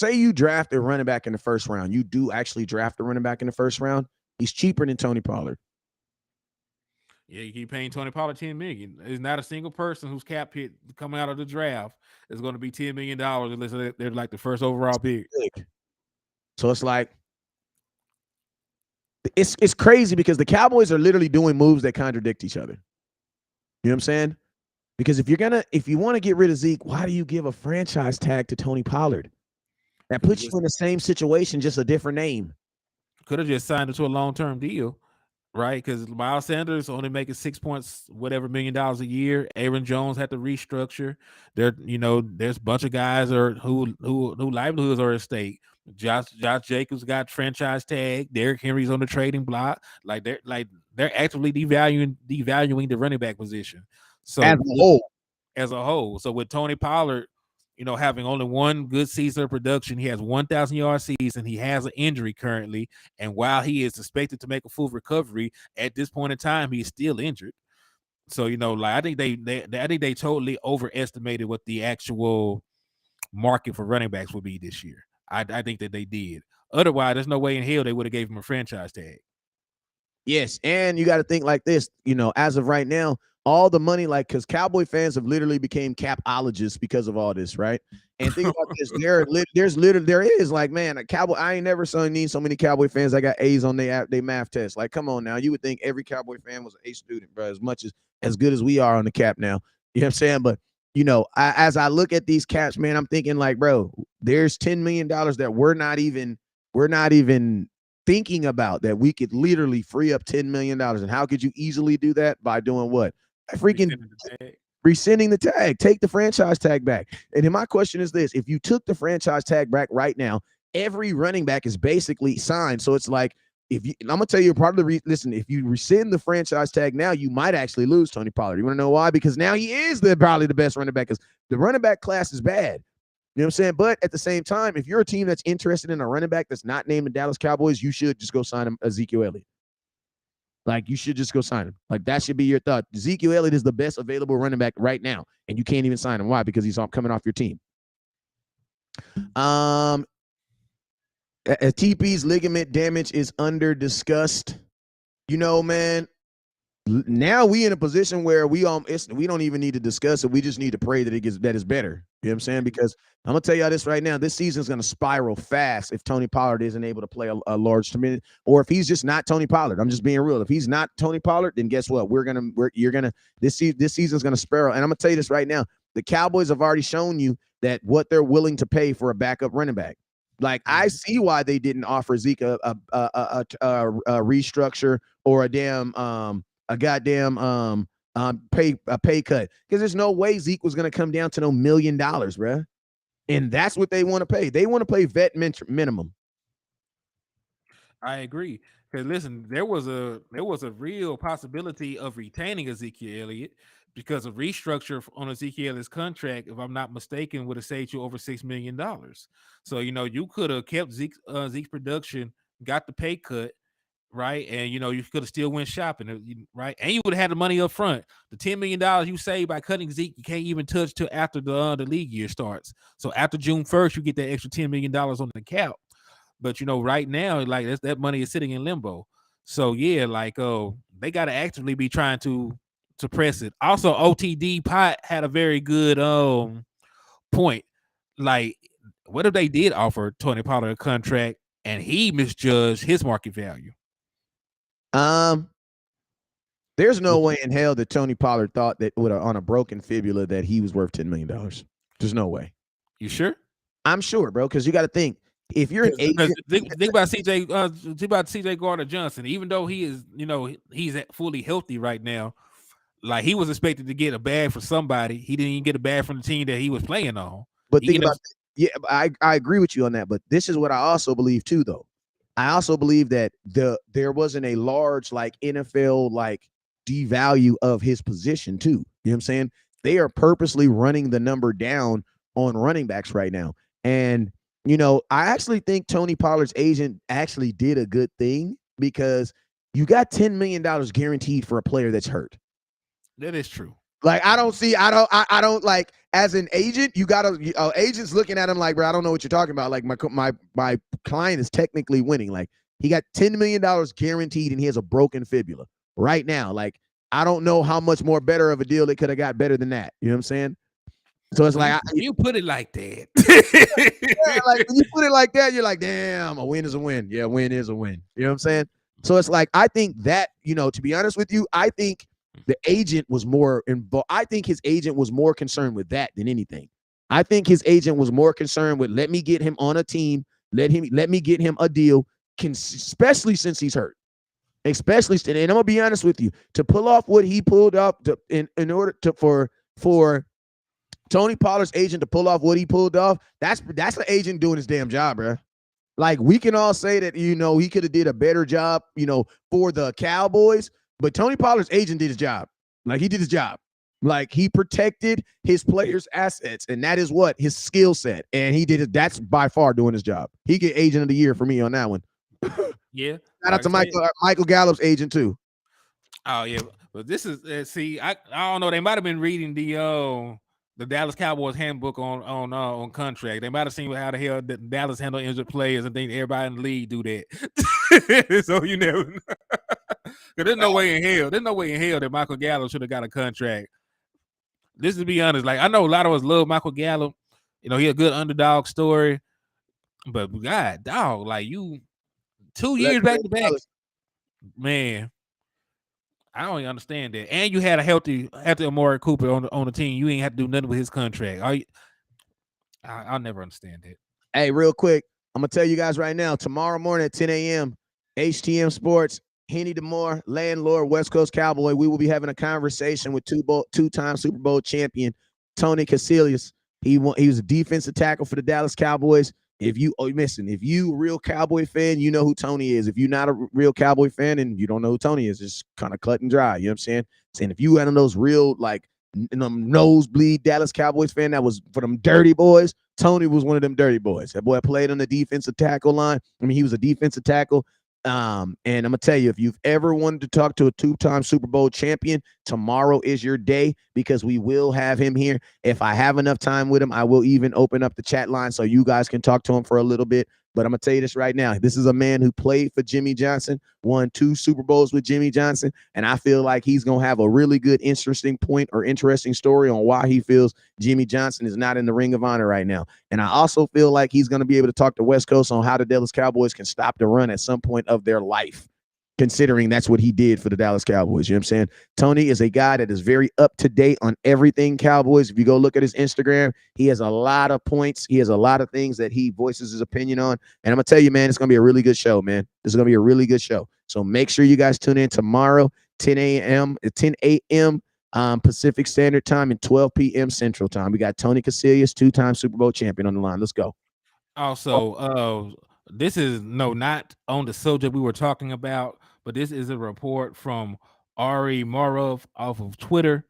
a running back in the first round, you do actually draft a running back in the first round, he's cheaper than Tony Pollard. Yeah, you keep paying Tony Pollard $10 million. There's not a single person whose cap hit coming out of the draft is going to be $10 million unless they're like the first overall pick. So it's like, it's crazy, because the Cowboys are literally doing moves that contradict each other. You know what I'm saying? Because if you want to get rid of Zeke, why do you give a franchise tag to Tony Pollard? That puts you in the same situation, just a different name. Could have just signed him to a long-term deal, right? Because Miles Sanders only making $6 million a year. Aaron Jones had to restructure. There's a bunch of guys who livelihoods are at stake. Josh Jacobs got franchise tag. Derrick Henry's on the trading block. They're actively devaluing the running back position. So as a whole. So with Tony Pollard, having only one good season of production, he has 1,000-yard season. He has an injury currently, and while he is expected to make a full recovery, at this point in time, he's still injured. So I think they totally overestimated what the actual market for running backs would be this year. I think that they did. Otherwise, there's no way in hell they would have gave him a franchise tag. Yes, and you got to think like this. As of right now, all the money, like, because Cowboy fans have literally became capologists because of all this, right? And think about this: there is like, man, a Cowboy. I ain't never seen so many Cowboy fans that got A's on they math test. Like, come on now, you would think every Cowboy fan was an A student, bro. As much as good as we are on the cap now, you know what I'm saying? But as I look at these caps, man, I'm thinking like, bro, there's $10 million that we're not even thinking about, that we could literally free up $10 million. And how could you easily do that? By doing what? Freaking rescinding the tag. Take the franchise tag back. And then my question is this: if you took the franchise tag back right now, every running back is basically signed. So it's like, I'm gonna tell you part of the reason. Listen, if you rescind the franchise tag now, you might actually lose Tony Pollard. You want to know why? Because now he is probably the best running back, because the running back class is bad. You know what I'm saying? But at the same time, if you're a team that's interested in a running back that's not named the Dallas Cowboys, you should just go sign him, Ezekiel Elliott. Like, you should just go sign him. Like, that should be your thought. Ezekiel Elliott is the best available running back right now, and you can't even sign him. Why? Because he's coming off your team. TP's ligament damage is under discussed. Man, now we in a position where we don't even need to discuss it. We just need to pray that it's better. You know what I'm saying? Because I'm gonna tell y'all this right now: this season's gonna spiral fast if Tony Pollard isn't able to play a large minute, or if he's just not Tony Pollard. I'm just being real. If he's not Tony Pollard, then guess what? This season's gonna spiral. And I'm gonna tell you this right now: the Cowboys have already shown you that what they're willing to pay for a backup running back. Like, I see why they didn't offer Zeke a restructure or a goddamn pay cut, because there's no way Zeke was going to come down to no $1 million, bro. And that's what they want to pay. They want to pay vet minimum. I agree. Because listen, there was a real possibility of retaining Ezekiel Elliott, because a restructure on Ezekiel Elliott's contract, if I'm not mistaken, would have saved you over $6 million. So you could have kept Zeke's production, got the pay cut, right? And you could have still went shopping, right? And you would have had the money up front. The $10 million you save by cutting Zeke, you can't even touch till after the league year starts. So after June 1st, you get that extra $10 million on the cap. But right now, like, that money is sitting in limbo. So yeah, like, they got to actively be trying to press it. Also, OTD Pot had a very good point. Like, what if they did offer Tony Pollard a contract and he misjudged his market value? There's no way in hell that Tony Pollard thought that on a broken fibula that he was worth $10 million. There's no way. You sure? I'm sure, bro. Because you got to think, if you're an agent, think about CJ Gardner-Johnson. Even though he is, he's fully healthy right now, like, he was expected to get a bag for somebody. He didn't even get a bag from the team that he was playing on. But think about, I agree with you on that. But this is what I also believe too, though. I also believe that there wasn't a large, like, NFL, like, devalue of his position too. You know what I'm saying? They are purposely running the number down on running backs right now. And I actually think Tony Pollard's agent actually did a good thing, because you got $10 million guaranteed for a player that's hurt. That is true. Like, I don't like, as an agent, you gotta, agents looking at him like, bro, I don't know what you're talking about. Like, my client is technically winning. Like, he got $10 million guaranteed and he has a broken fibula right now. Like, I don't know how much more better of a deal they could have got better than that. You know what I'm saying? So it's like, you put it like that. Yeah, like, when you put it like that, you're like, damn, a win is a win. Yeah, a win is a win. You know what I'm saying? So it's like, I think that, to be honest with you, I think the agent was more involved. I think his agent was more concerned with that than anything. I think his agent was more concerned with, let me get him on a team, let me get him a deal, especially since he's hurt. Especially, and I'm gonna be honest with you, to pull off what he pulled off, in order to for Tony Pollard's agent to pull off what he pulled off, that's the agent doing his damn job, bro. Like, we can all say that, he could have did a better job, for the Cowboys, but Tony Pollard's agent did his job. Like, he did his job. Like, he protected his players' assets, and that is what his skill set. And he did it. That's by far doing his job. He get agent of the year for me on that one. Yeah. Shout out to Michael Gallup's agent too. Oh yeah, but this is see, I don't know. They might have been reading the Dallas Cowboys handbook on contract. They might have seen how the hell the Dallas handle injured players and think everybody in the league do that. So you never know. there's no way in hell. There's no way in hell that Michael Gallup should have got a contract. This is to be honest. Like I know a lot of us love Michael Gallup. You know, he a good underdog story. But God, dog, like you 2 years back to back, man. I don't even understand that. And you had a healthy after Amari Cooper on the team. You ain't have to do nothing with his contract. I'll never understand that. Hey, real quick, I'm gonna tell you guys right now. Tomorrow morning at 10 a.m., HTM Sports, Henny DeMore, landlord, West Coast Cowboy. We will be having a conversation with two-time Super Bowl champion Tony Casillas. He was a defensive tackle for the Dallas Cowboys. If you a real Cowboy fan, you know who Tony is. If you're not a real Cowboy fan and you don't know who Tony is, it's kind of cut and dry. You know what I'm saying? Saying if you had those real like nosebleed Dallas Cowboys fan that was for them dirty boys, Tony was one of them dirty boys. That boy played on the defensive tackle line. I mean, he was a defensive tackle. And I'm gonna tell you, if you've ever wanted to talk to a two-time Super Bowl champion, tomorrow is your day because we will have him here. If I have enough time with him, I will even open up the chat line so you guys can talk to him for a little bit. But I'm gonna tell you this right now. This is a man who played for Jimmy Johnson, won 2 Super Bowls with Jimmy Johnson, and I feel like he's gonna have a really good, interesting story on why he feels Jimmy Johnson is not in the Ring of Honor right now. And I also feel like he's gonna be able to talk to West Coast on how the Dallas Cowboys can stop the run at some point of their life, considering that's what he did for the Dallas Cowboys. You know what I'm saying? Tony is a guy that is very up to date on everything Cowboys. If you go look at his Instagram, he has a lot of points. He has a lot of things that he voices his opinion on. And I'm going to tell you, man, it's going to be a really good show, man. This is going to be a really good show. So make sure you guys tune in tomorrow, 10 a.m. Pacific Standard Time and 12 p.m. Central Time. We got Tony Casillas, 2-time Super Bowl champion on the line. Let's go. Also, this is not on the subject we were talking about, but this is a report from Ari Morov off of Twitter.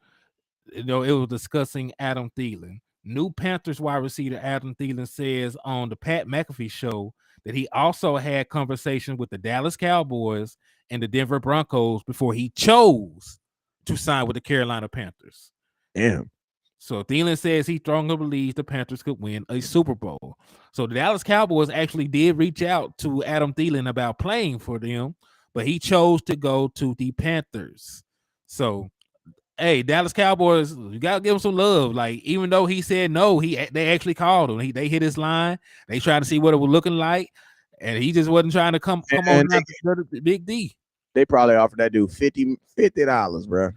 It was discussing Adam Thielen. New Panthers wide receiver Adam Thielen says on the Pat McAfee show that he also had conversations with the Dallas Cowboys and the Denver Broncos before he chose to sign with the Carolina Panthers. Damn. So Thielen says he strongly believes the Panthers could win a Super Bowl. So the Dallas Cowboys actually did reach out to Adam Thielen about playing for them, but he chose to go to the Panthers. So, hey, Dallas Cowboys, you gotta give him some love. Like, even though he said no, they actually called him. They hit his line. They tried to see what it was looking like, and he just wasn't trying to come on down to the Big D. They probably offered that dude $50, bro.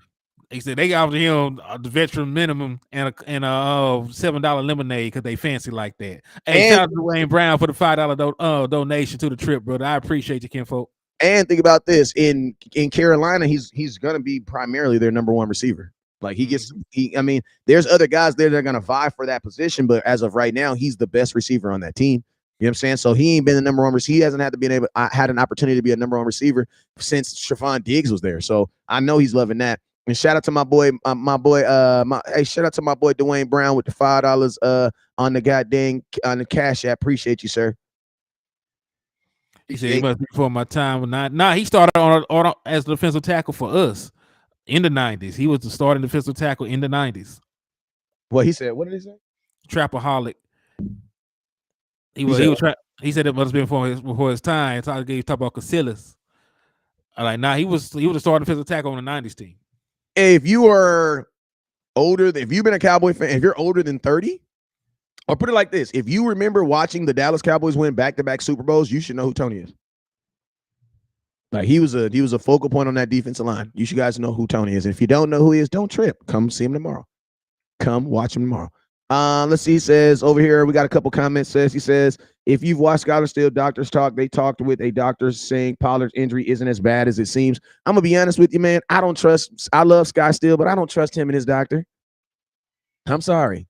He said they offered him the veteran minimum and a $7 lemonade because they fancy like that. Hey, shout out to Dwayne Brown for the $5 donation to the trip, brother. I appreciate you, kinfolk. And think about this: in Carolina, he's gonna be primarily their number one receiver. Like I mean, there's other guys there that are gonna vie for that position, but as of right now, he's the best receiver on that team. You know what I'm saying? So he ain't been the number one receiver. He hasn't had an opportunity to be a number one receiver since Trevon Diggs was there. So I know he's loving that. And shout out to my boy, shout out to my boy Dwayne Brown with the $5 on the Cash App. Appreciate you, sir. He said he must be before my time. He started on as the defensive tackle for us in the 90s. He was the starting defensive tackle in the 90s. What he said? What did he say? Trapaholic. He said it must have been before his time. So I gave talk about Casillas. He was the starting defensive tackle on the 90s team. If you are older, if you've been a Cowboy fan, if you're older than 30, or put it like this, if you remember watching the Dallas Cowboys win back-to-back Super Bowls, you should know who Tony is. Like he was a focal point on that defensive line. You should guys know who Tony is. And if you don't know who he is, don't trip. Come see him tomorrow. Come watch him tomorrow. Let's see. He says over here, we got a couple comments. He says, if you've watched Scholar Steel Doctors Talk, they talked with a doctor saying Pollard's injury isn't as bad as it seems. I'm gonna be honest with you, man. I love Sky Steel, but I don't trust him and his doctor. I'm sorry.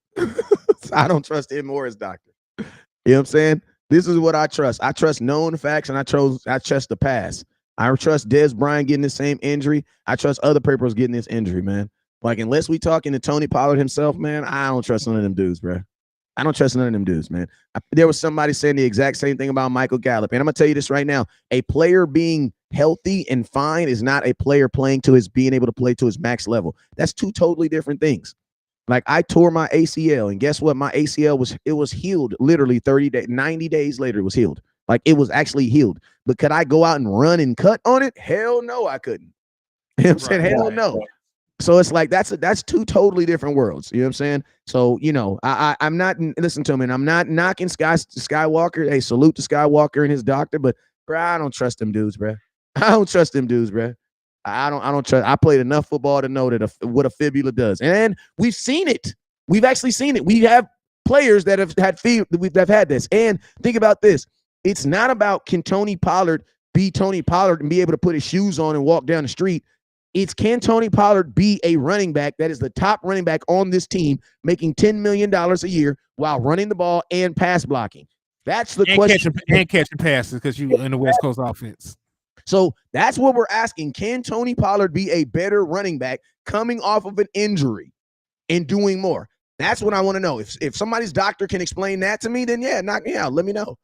I don't trust him or his doctor. You know what I'm saying? This is what I trust. I trust known facts, and I trust the past. I trust Des Bryant getting the same injury. I trust other papers getting this injury, man. Like, unless we talking to Tony Pollard himself, man, I don't trust none of them dudes, bro. I don't trust none of them dudes, man. There was somebody saying the exact same thing about Michael Gallup. And I'm going to tell you this right now. A player being healthy and fine is not a player being able to play to his max level. That's two totally different things. Like, I tore my ACL, and guess what? My ACL was healed literally 90 days later. It was healed. Like it was actually healed. But could I go out and run and cut on it? Hell no, I couldn't. You know what I'm saying? Hell no. So it's like that's two totally different worlds. You know what I'm saying? So I'm not listen to me. I'm not knocking Skywalker. Hey, salute to Skywalker and his doctor, but bro, I don't trust them dudes, bro. I don't trust them dudes, bro. I don't trust. I played enough football to know that what a fibula does, and we've seen it. We've actually seen it. We have players that have had this. And think about this: it's not about can Tony Pollard be Tony Pollard and be able to put his shoes on and walk down the street. It's can Tony Pollard be a running back that is the top running back on this team, making $10 million a year while running the ball and pass blocking? That's the question. Catching passes because you in the West Coast offense. So that's what we're asking. Can Tony Pollard be a better running back coming off of an injury and doing more? That's what I want to know. If somebody's doctor can explain that to me, then knock me out. Let me know.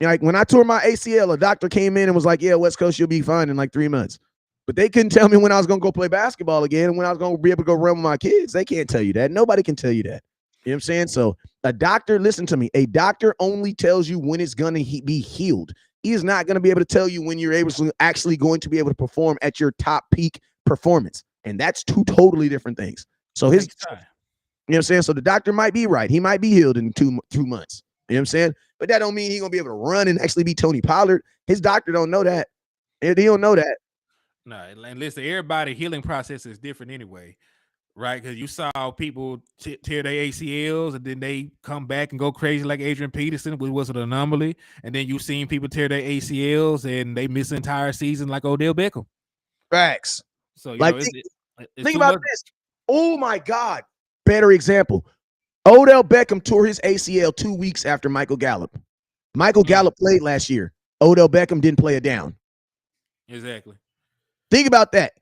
Like when I tore my ACL, a doctor came in and was like, yeah, West Coast, you'll be fine in like 3 months. But they couldn't tell me when I was going to go play basketball again and when I was going to be able to go run with my kids. They can't tell you that. Nobody can tell you that. You know what I'm saying? So a doctor, listen to me, a doctor only tells you when it's going to be healed. He is not going to be able to tell you when you're actually going to be able to perform at your top peak performance. And that's two totally different things. So you know what I'm saying? So the doctor might be right. He might be healed in two months. You know what I'm saying? But that don't mean he's going to be able to run and actually be Tony Pollard. His doctor don't know that. He don't know that. No, and listen, everybody's healing process is different anyway, right? Because you saw people tear their ACLs and then they come back and go crazy like Adrian Peterson, which was an anomaly. And then you've seen people tear their ACLs and they miss the entire season like Odell Beckham. Facts. So, think about this. Oh, my God. Better example. Odell Beckham tore his ACL 2 weeks after Michael Gallup. Michael Gallup played last year. Odell Beckham didn't play a down. Exactly. Think about that.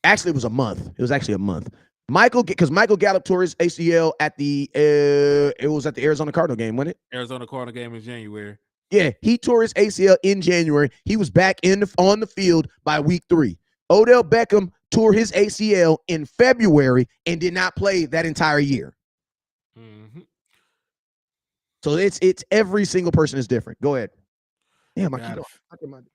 Actually, it was a month. It was actually a month. Because Michael Gallup tore his ACL at the Arizona Cardinal game, wasn't it? Arizona Cardinal game in January. Yeah, he tore his ACL in January. He was back on the field by week 3. Odell Beckham tore his ACL in February and did not play that entire year. Mm-hmm. So it's every single person is different. Go ahead. Damn, I keep on.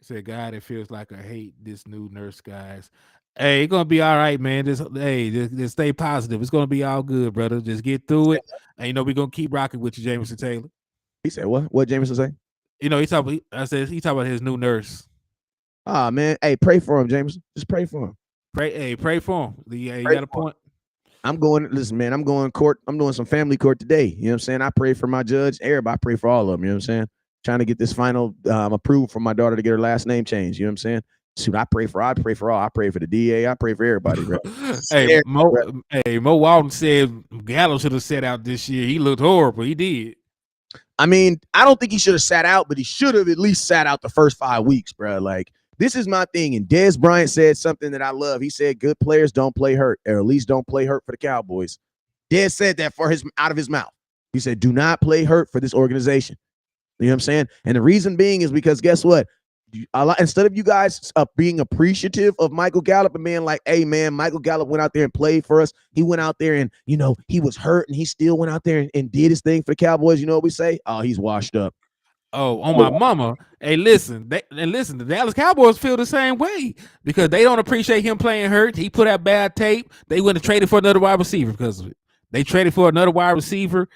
Said, God, it feels like I hate this new nurse, guys. Hey, it's gonna be all right, man. Just stay positive. It's gonna be all good, brother. Just get through it. And we're gonna keep rocking with you, Jameson Taylor. He said, what? What Jameson say? He talking about his new nurse. Ah, man. Hey, pray for him, Jameson. Just pray for him. Pray for him. You got a point. I'm going court. I'm doing some family court today. You know what I'm saying? I pray for my judge. Everybody, I pray for all of them. You know what I'm saying? Trying to get this final approval for my daughter to get her last name changed. You know what I'm saying? Shoot, I pray for all. I pray for the DA. I pray for everybody, bro. Mo Walton said Gallo should have sat out this year. He looked horrible. He did. I mean, I don't think he should have sat out, but he should have at least sat out the first 5 weeks, bro. Like, this is my thing. And Dez Bryant said something that I love. He said, good players don't play hurt, or at least don't play hurt for the Cowboys. Dez said that out of his mouth. He said, do not play hurt for this organization. You know what I'm saying? And the reason being is because guess what? Instead of you guys being appreciative of Michael Gallup and being like, hey, man, Michael Gallup went out there and played for us. He went out there and, he was hurt and he still went out there and did his thing for the Cowboys. You know what we say? Oh, he's washed up. Oh, on my mama. Hey, listen, the Dallas Cowboys feel the same way because they don't appreciate him playing hurt. He put out bad tape. They went and traded for another wide receiver because of it. They traded for another wide receiver.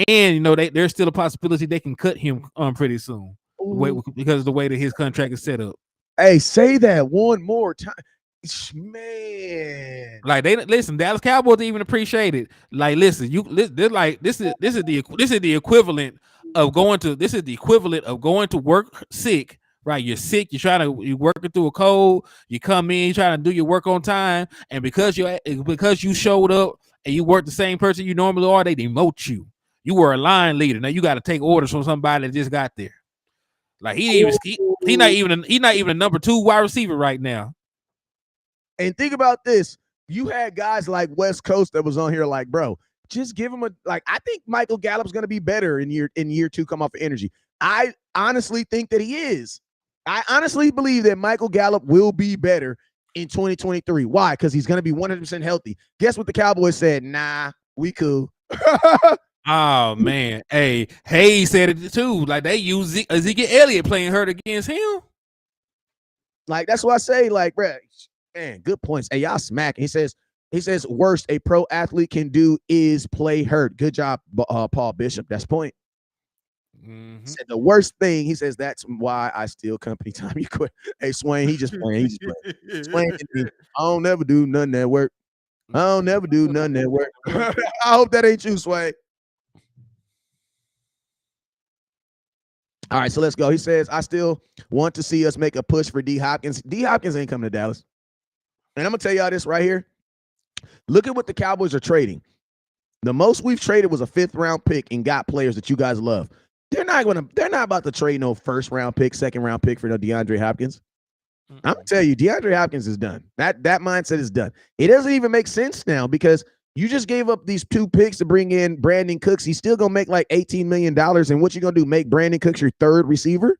And there's still a possibility they can cut him pretty soon because of the way that his contract is set up. Hey, say that one more time, man. Like Dallas Cowboys even appreciate it. Like, listen, they're like this is the equivalent of going to work sick. Right, you're sick. You're working through a cold. You come in, you're trying to do your work on time, and because you showed up and you weren't the same person you normally are, they demote you. You were a line leader. Now you got to take orders from somebody that just got there. Like he's not even a number 2 wide receiver right now. And think about this: you had guys like West Coast that was on here, like, bro, just give him I think Michael Gallup's going to be better in year 2 come off of energy. I honestly think that he is. I honestly believe that Michael Gallup will be better in 2023. Why? Because he's going to be 100% healthy. Guess what the Cowboys said? Nah, we cool. Oh man, hey, Hayes said it too. Like they use Ezekiel Elliott playing hurt against him. Like that's what I say. Like, bro, man, good points. Hey, y'all smacking. He says worst a pro athlete can do is play hurt. Good job, Paul Bishop. That's point. Mm-hmm. Said the worst thing. He says that's why I steal company time. You quit. Hey, Swain, he just playing. He just playing. Swain, I don't never do nothing that work. I don't never do nothing that work. I hope that ain't you, Swain. All right, so let's go. He says, I still want to see us make a push for D Hopkins. D Hopkins ain't coming to Dallas. And I'm going to tell y'all this right here. Look at what the Cowboys are trading. The most we've traded was a 5th round pick and got players that you guys love. They're not about to trade no 1st round pick, 2nd round pick for no DeAndre Hopkins. I'm going to tell you, DeAndre Hopkins is done. That mindset is done. It doesn't even make sense now because you just gave up these 2 picks to bring in Brandon Cooks. He's still going to make like $18 million. And what you going to do, make Brandon Cooks your 3rd receiver?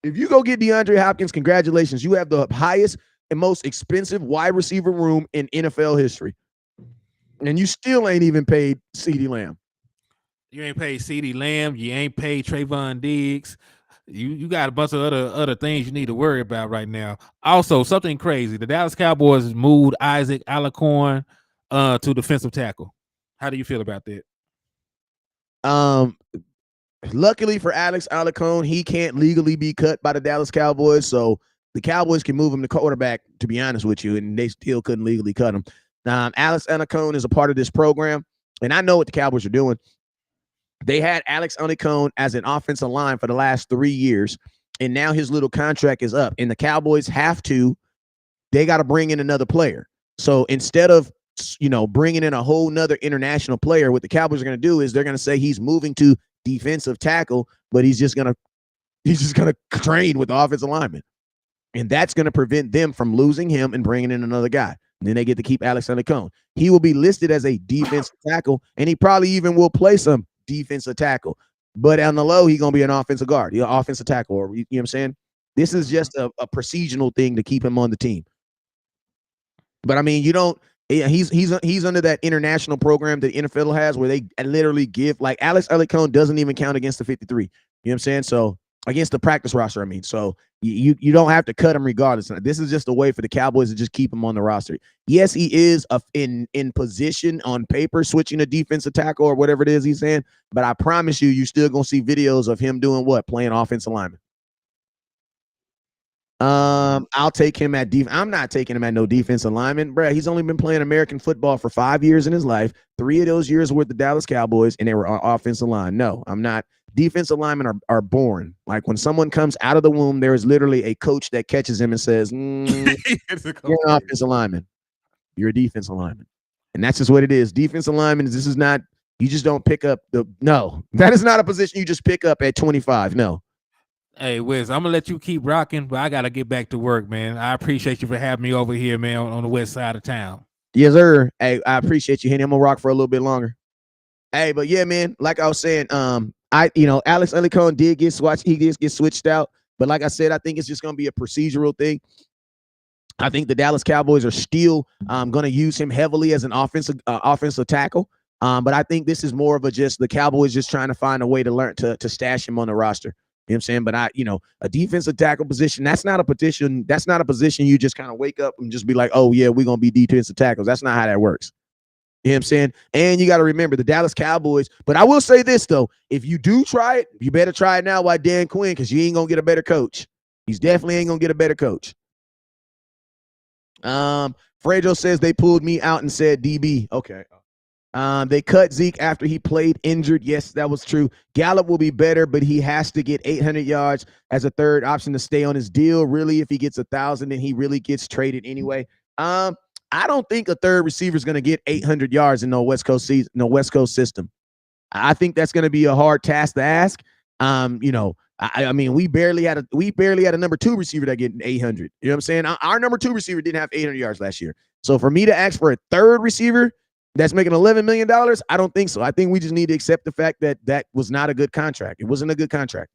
If you go get DeAndre Hopkins, congratulations. You have the highest and most expensive wide receiver room in NFL history. And you still ain't even paid CeeDee Lamb. You ain't paid CeeDee Lamb. You ain't paid Trayvon Diggs. You got a bunch of other things you need to worry about right now. Also, something crazy. The Dallas Cowboys moved Isaac Alacorn to defensive tackle. How do you feel about that? Luckily for Alex Alacorn, he can't legally be cut by the Dallas Cowboys, so the Cowboys can move him to quarterback, to be honest with you, and they still couldn't legally cut him. Alex Alacorn is a part of this program, and I know what the Cowboys are doing. They had Alex Alacorn as an offensive line for the last 3 years, and now his little contract is up, and the Cowboys they got to bring in another player. So instead of bringing in a whole nother international player, what the Cowboys are going to do is they're going to say he's moving to defensive tackle, but he's just gonna train with the offensive lineman, and that's going to prevent them from losing him and bringing in another guy. And then they get to keep Alex Alacorn. He will be listed as a defensive tackle, and he probably even will play some defensive tackle. But on the low, he's gonna be an offensive guard, offensive tackle, or you know what I'm saying? This is just a procedural thing to keep him on the team. But I mean, you don't. He's under that international program that the NFL has where they literally give, like, Alex Alacorn doesn't even count against the 53. You know what I'm saying? So against the practice roster, I mean. So you don't have to cut him regardless. This is just a way for the Cowboys to just keep him on the roster. Yes, he is in position on paper, switching to defensive tackle or whatever it is he's saying. But I promise you still gonna see videos of him doing what? Playing offensive lineman. I'll take him at defense. I'm not taking him at no defensive lineman, bro. He's only been playing American football for 5 years in his life. 3 of those years were with the Dallas Cowboys, and they were on offensive line. No, I'm not. Defensive linemen are born. Like when someone comes out of the womb, there is literally a coach that catches him and says, "You're an offensive lineman. You're a defensive lineman," and that's just what it is. Defensive linemen. This is not. You just don't pick up that is not a position you just pick up at 25. No. Hey, Wiz, I'm gonna let you keep rocking, but I gotta get back to work, man. I appreciate you for having me over here, man, on the west side of town. Yes, sir. Hey, I appreciate you, Henny. I'm gonna rock for a little bit longer. Hey, but yeah, man, like I was saying, Alex Alacorn did get switched. He did get switched out, but like I said, I think it's just gonna be a procedural thing. I think the Dallas Cowboys are still gonna use him heavily as an offensive tackle. But I think this is more of just the Cowboys just trying to find a way to learn to stash him on the roster. You know what I'm saying? But a defensive tackle position, that's not a position you just kind of wake up and just be like, oh yeah, we're gonna be defensive tackles. That's not how that works. You know what I'm saying? And you got to remember the Dallas Cowboys. But I will say this though, if you do try it, you better try it now by Dan Quinn, because you ain't gonna get a better coach. He's definitely ain't gonna get a better coach. Fredo says they pulled me out and said DB. Okay. They cut Zeke after he played injured. Yes, that was true. Gallup will be better, but he has to get 800 yards as a third option to stay on his deal. Really, if he gets 1,000, then he really gets traded anyway. I don't think a third receiver is going to get 800 yards in no West Coast system. I think that's going to be a hard task to ask. I mean, we barely had a number 2 receiver that get 800. You know what I'm saying? Our number 2 receiver didn't have 800 yards last year. So for me to ask for a third receiver that's making $11 million, I don't think so. I think we just need to accept the fact that was not a good contract. It wasn't a good contract.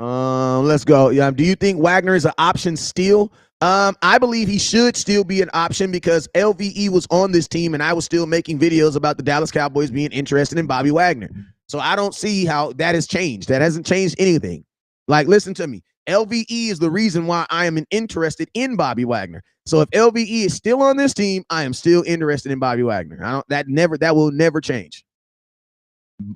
Let's go. Do you think Wagner is an option still? I believe he should still be an option because LVE was on this team and I was still making videos about the Dallas Cowboys being interested in Bobby Wagner. So I don't see how that has changed. That hasn't changed anything. Like, listen to me. LVE is the reason why I am interested in Bobby Wagner. So if LVE is still on this team, I am still interested in Bobby Wagner. That will never change.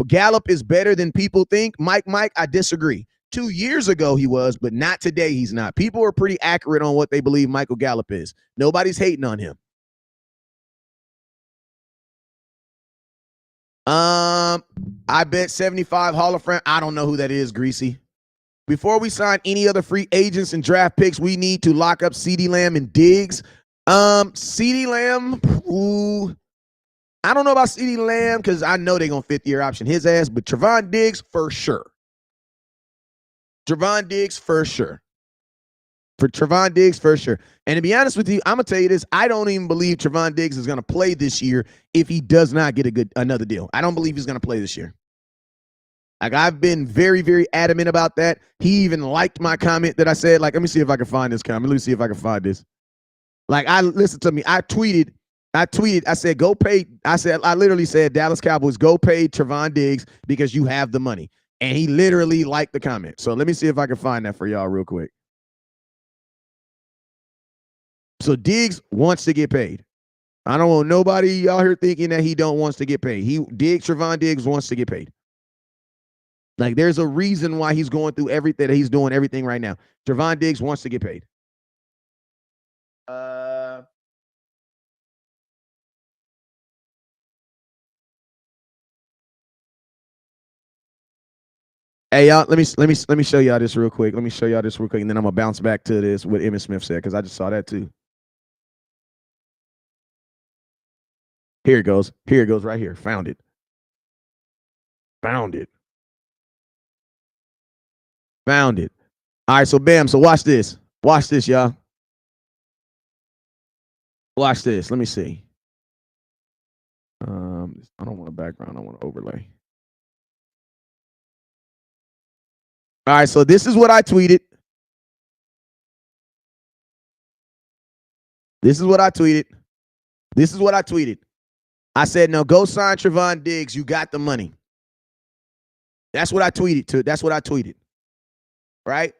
Gallup is better than people think. Mike, I disagree. 2 years ago he was, but not today he's not. People are pretty accurate on what they believe Michael Gallup is. Nobody's hating on him. I bet 75 Hall of Fame. I don't know who that is, Greasy. Before we sign any other free agents and draft picks, we need to lock up CeeDee Lamb and Diggs. CeeDee Lamb, ooh, I don't know about CeeDee Lamb because I know they're going to 5th-year option his ass, but Trevon Diggs for sure. Trevon Diggs for sure. For Trevon Diggs for sure. And to be honest with you, I'm going to tell you this. I don't even believe Trevon Diggs is going to play this year if he does not get another deal. I don't believe he's going to play this year. Like, I've been very, very adamant about that. He even liked my comment that I said, like, let me see if I can find this comment. Let me see if I can find this. Like, listen to me. I tweeted, I said, go pay. I literally said, Dallas Cowboys, go pay Trevon Diggs because you have the money. And he literally liked the comment. So let me see if I can find that for y'all real quick. So Diggs wants to get paid. I don't want nobody out here thinking that he don't wants to get paid. Trevon Diggs wants to get paid. Like, there's a reason why he's going through everything. He's doing everything right now. Trevon Diggs wants to get paid. Hey, y'all, let me show y'all this real quick. Let me show y'all this real quick, and then I'm gonna bounce back to this what Emmitt Smith said because I just saw that too. Here it goes. Here it goes right here. Found it. Found it. Found it. All right, so bam. So watch this. Watch this, y'all. Watch this. Let me see. I don't want a background. I want an overlay. All right, so this is what I tweeted. This is what I tweeted. This is what I tweeted. I said, no, go sign Trevon Diggs. You got the money. That's what I tweeted. That's what I tweeted. Right?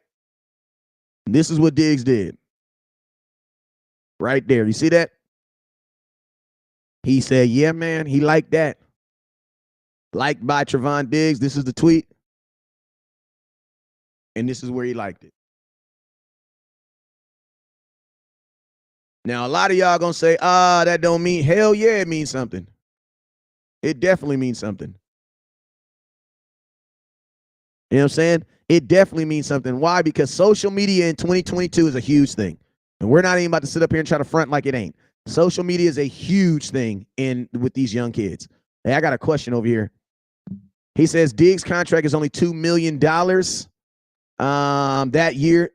This is what Diggs did. Right there. You see that? He said, yeah, man, he liked that. Liked by Trevon Diggs. This is the tweet. And this is where he liked it. Now, a lot of y'all going to say, that don't mean, hell yeah, it means something. It definitely means something. You know what I'm saying? It definitely means something. Why? Because social media in 2022 is a huge thing. And we're not even about to sit up here and try to front like it ain't. Social media is a huge thing with these young kids. Hey, I got a question over here. He says Diggs' contract is only $2 million that year.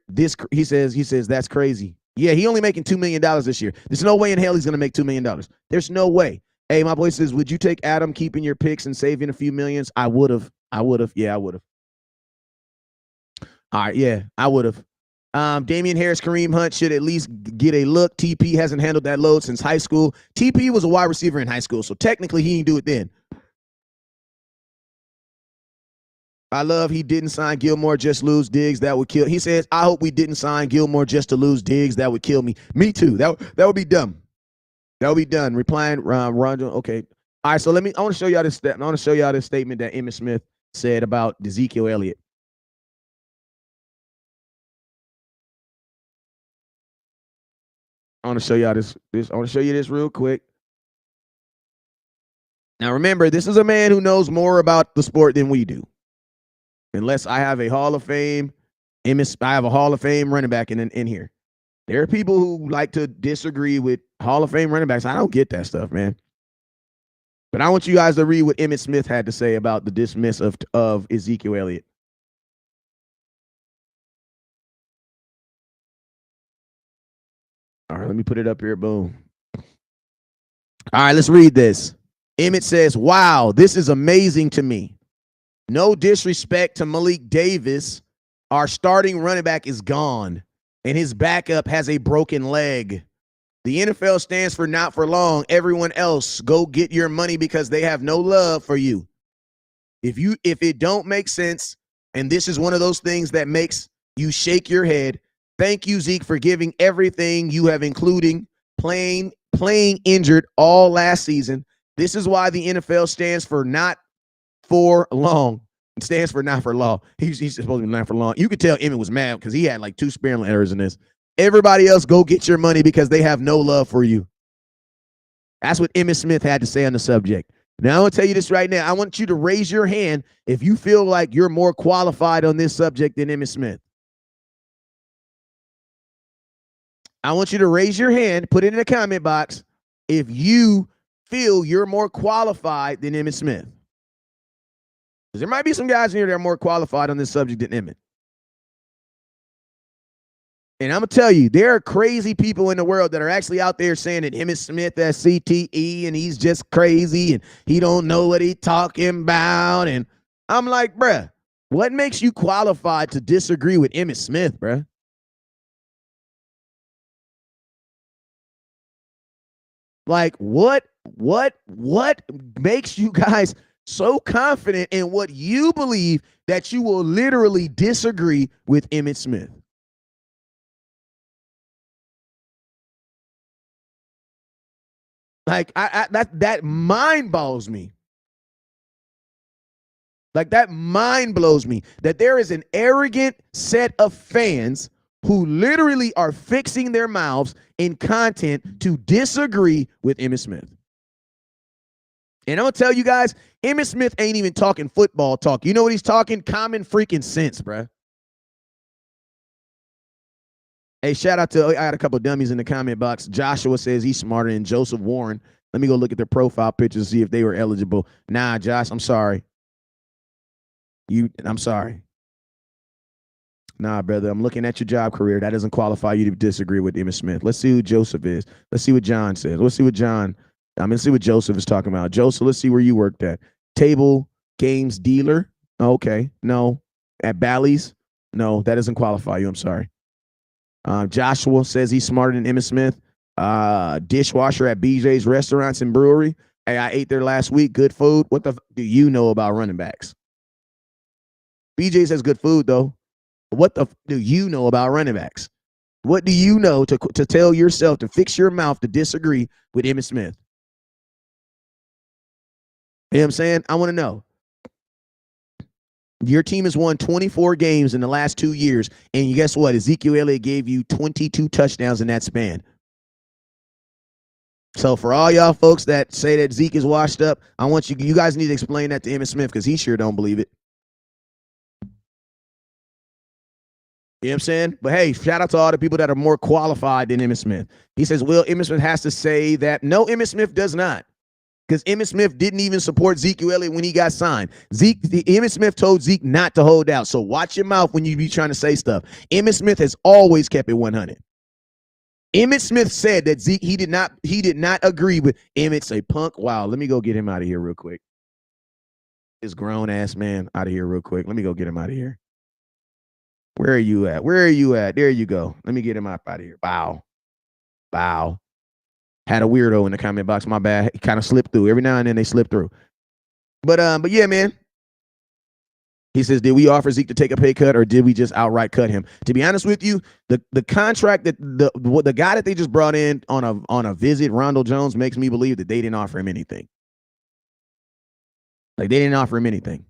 He says that's crazy. Yeah, he only making $2 million this year. There's no way in hell he's going to make $2 million. There's no way. Hey, my boy says, would you take Adam keeping your picks and saving a few millions? I would have. Yeah, I would have. All right, yeah, I would have. Damian Harris, Kareem Hunt should at least get a look. TP hasn't handled that load since high school. TP was a wide receiver in high school, so technically he didn't do it then. I love he didn't sign Gilmore, just lose Diggs. That would kill. He says, I hope we didn't sign Gilmore just to lose Diggs. That would kill me. Me too. That would be dumb. That would be done. Replying, Rondo. Okay. All right, so I want to show y'all this. I want to show y'all this statement that Emmitt Smith said about Ezekiel Elliott. I want to show y'all this. I want to show you this real quick. Now, remember, this is a man who knows more about the sport than we do. Unless I have a Hall of Fame, I have a Hall of Fame running back in here. There are people who like to disagree with Hall of Fame running backs. I don't get that stuff, man. But I want you guys to read what Emmitt Smith had to say about the dismiss of Ezekiel Elliott. All right, let me put it up here. Boom. All right, let's read this. Emmitt says, wow, this is amazing to me. No disrespect to Malik Davis. Our starting running back is gone. and his backup has a broken leg. The NFL stands for not for long. Everyone else, go get your money because they have no love for you. If it don't make sense, and this is one of those things that makes you shake your head, thank you, Zeke, for giving everything you have, including playing injured all last season. This is why the NFL stands for not for long. It stands for not for long. He's supposed to be not for long. You could tell Emmett was mad because he had like 2 spelling errors in this. Everybody else, go get your money because they have no love for you. That's what Emmitt Smith had to say on the subject. Now, I'm going to tell you this right now. I want you to raise your hand if you feel like you're more qualified on this subject than Emmitt Smith. I want you to raise your hand, put it in the comment box, if you feel you're more qualified than Emmitt Smith. Because there might be some guys in here that are more qualified on this subject than Emmitt. And I'm going to tell you, there are crazy people in the world that are actually out there saying that Emmitt Smith has CTE and he's just crazy and he don't know what he's talking about. And I'm like, bruh, what makes you qualified to disagree with Emmitt Smith, bruh? Like, what makes you guys so confident in what you believe that you will literally disagree with Emmitt Smith? Like, that mind boggles me. Like, that mind blows me that there is an arrogant set of fans who literally are fixing their mouths in content to disagree with Emmitt Smith. And I'm going to tell you guys, Emmitt Smith ain't even talking football talk. You know what he's talking? Common freaking sense, bruh. Hey, shout out to, I got a couple of dummies in the comment box. Joshua says he's smarter than Joseph Warren. Let me go look at their profile pictures and see if they were eligible. Nah, Josh, I'm sorry. I'm sorry. Nah, brother, I'm looking at your job career. That doesn't qualify you to disagree with Emmitt Smith. Let's see who Joseph is. Let's see what John says. Let's see what I'm going to see what Joseph is talking about. Joseph, let's see where you worked at. Table games dealer. Okay. No. At Bally's. No, that doesn't qualify you. I'm sorry. Joshua says he's smarter than Emmitt Smith. Dishwasher at BJ's Restaurants and Brewery. Hey, I ate there last week. Good food. What the do you know about running backs? BJ's has good food, though. What the do you know about running backs? What do you know to tell yourself to fix your mouth to disagree with Emmitt Smith? You know what I'm saying? I want to know. Your team has won 24 games in the last 2 years, and guess what? Ezekiel Elliott gave you 22 touchdowns in that span. So for all y'all folks that say that Zeke is washed up, I want you guys need to explain that to Emmitt Smith because he sure don't believe it. You know what I'm saying? But hey, shout out to all the people that are more qualified than Emmitt Smith. He says, well, Emmitt Smith has to say that. No, Emmitt Smith does not. Because Emmitt Smith didn't even support Ezekiel Elliott when he got signed. Emmitt Smith told Zeke not to hold out. So watch your mouth when you be trying to say stuff. Emmitt Smith has always kept it 100. Emmitt Smith said that Zeke, he did not agree with Emmitt's a punk. Wow, let me go get him out of here real quick. This grown ass man out of here real quick. Let me go get him out of here. Where are you at? Where are you at? There you go. Let me get him out of here. Bow. Had a weirdo in the comment box. My bad. He kind of slipped through. Every now and then they slip through. But yeah, man. He says, did we offer Zeke to take a pay cut or did we just outright cut him? To be honest with you, the contract that the guy that they just brought in on a visit, Rondell Jones, makes me believe that they didn't offer him anything. Like they didn't offer him anything.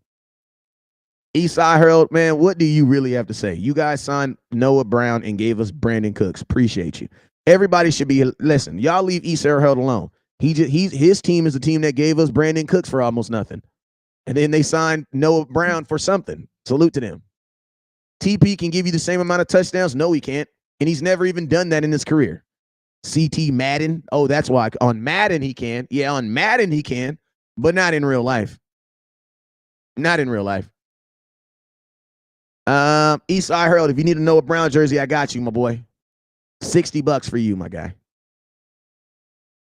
Eastside Herald, man, what do you really have to say? You guys signed Noah Brown and gave us Brandon Cooks. Appreciate you. Everybody should be, listen, y'all leave Eastside Herald alone. His team is the team that gave us Brandon Cooks for almost nothing. And then they signed Noah Brown for something. Salute to them. TP can give you the same amount of touchdowns. No, he can't. And he's never even done that in his career. CT Madden. Oh, that's why. On Madden, he can. Yeah, on Madden, he can. But not in real life. Not in real life. Eastside Herald, if you need a Noah Brown jersey, I got you, my boy. $60 for you, my guy.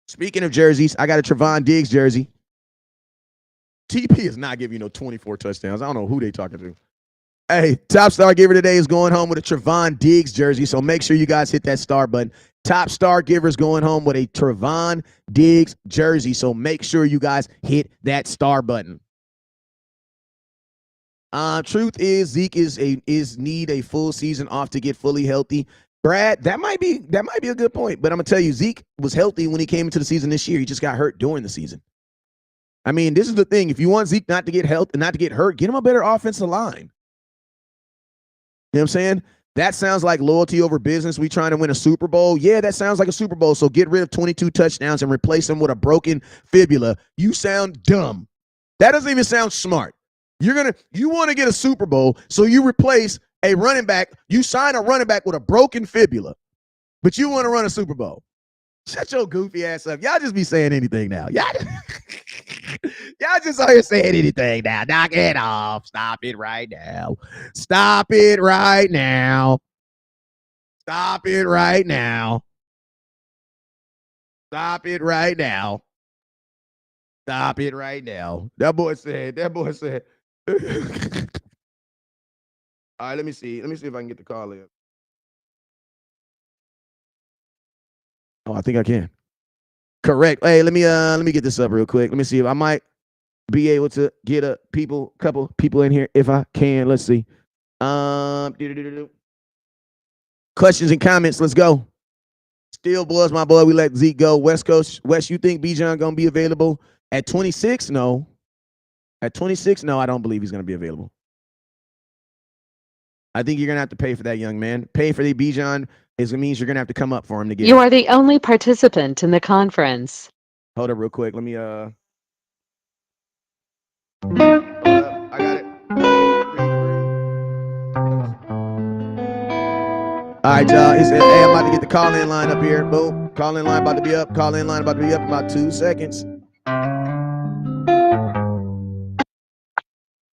Speaking of jerseys, I got a Trevon Diggs jersey. TP is not giving you no 24 touchdowns. I don't know who they talking to. Hey, top star giver today is going home with a Trevon Diggs jersey, so make sure you guys hit that star button. Top star giver is going home with a Trevon Diggs jersey, so make sure you guys hit that star button. Truth is Zeke is need a full season off to get fully healthy. Brad, that might be a good point, but I'm gonna tell you, Zeke was healthy when he came into the season this year. He just got hurt during the season. I mean, this is the thing. If you want Zeke not to get hurt, get him a better offensive line. You know what I'm saying? That sounds like loyalty over business. We trying to win a Super Bowl. Yeah, that sounds like a Super Bowl. So get rid of 22 touchdowns and replace them with a broken fibula. You sound dumb. That doesn't even sound smart. You want to get a Super Bowl, so you replace a running back. You sign a running back with a broken fibula, but you want to run a Super Bowl. Shut your goofy ass up. Y'all just be saying anything now. Y'all just out here saying anything now. Knock it off. Stop it right now. Stop it right now. Stop it right now. Stop it right now. Stop it right now. That boy said. All right, let me see. Let me see if I can get the call in. Oh, I think I can. Correct. Hey, let me get this up real quick. Let me see if I might be able to get a couple people in here if I can. Let's see. Questions and comments. Let's go. Still boys, my boy. We let Zeke go. West Coast. West, you think Bijan gonna be available at 26? No. At 26, no, I don't believe he's gonna be available. I think you're gonna have to pay for that, young man. Pay for the Bijan means you're gonna have to come up for him to get. You are the only participant in the conference. Hold up, real quick. Let me hold up. I got it. All right, y'all. Hey, I'm about to get the call-in line up here. Boom. Call-in line about to be up. Call-in line about to be up in about 2 seconds.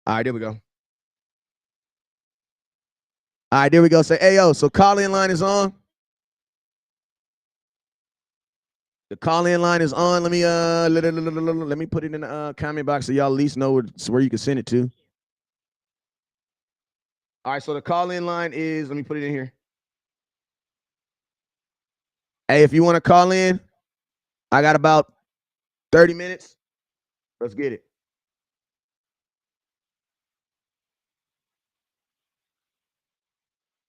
All right, there we go. All right, there we go. Say, hey, yo, so call-in line is on. The call-in line is on. Let me put it in the comment box so y'all at least know where you can send it to. All right, so the call-in line is, let me put it in here. Hey, if you want to call in, I got about 30 minutes. Let's get it.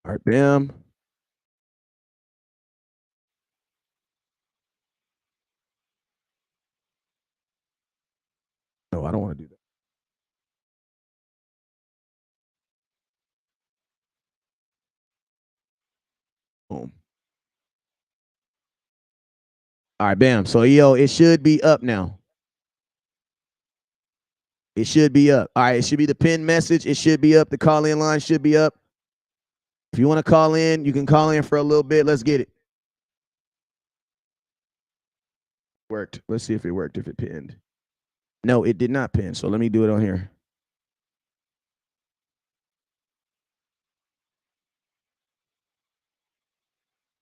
All right, bam. No, I don't want to do that. Boom. All right, bam. So, yo, it should be up now. It should be up. All right, it should be the pinned message. It should be up. The call-in line should be up. If you want to call in, you can call in for a little bit. Let's get it. Worked. Let's see if it worked, if it pinned. No, it did not pin. So let me do it on here.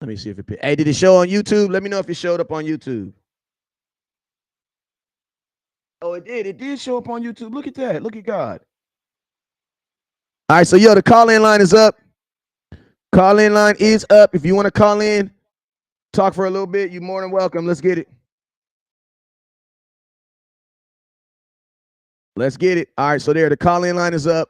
Let me see if it pinned. Hey, did it show on YouTube? Let me know if it showed up on YouTube. Oh, it did. It did show up on YouTube. Look at that. Look at God. All right, so yo, the call-in line is up. Call-in line is up. If you want to call in, talk for a little bit, you're more than welcome. Let's get it. Let's get it. All right, so there, the call-in line is up.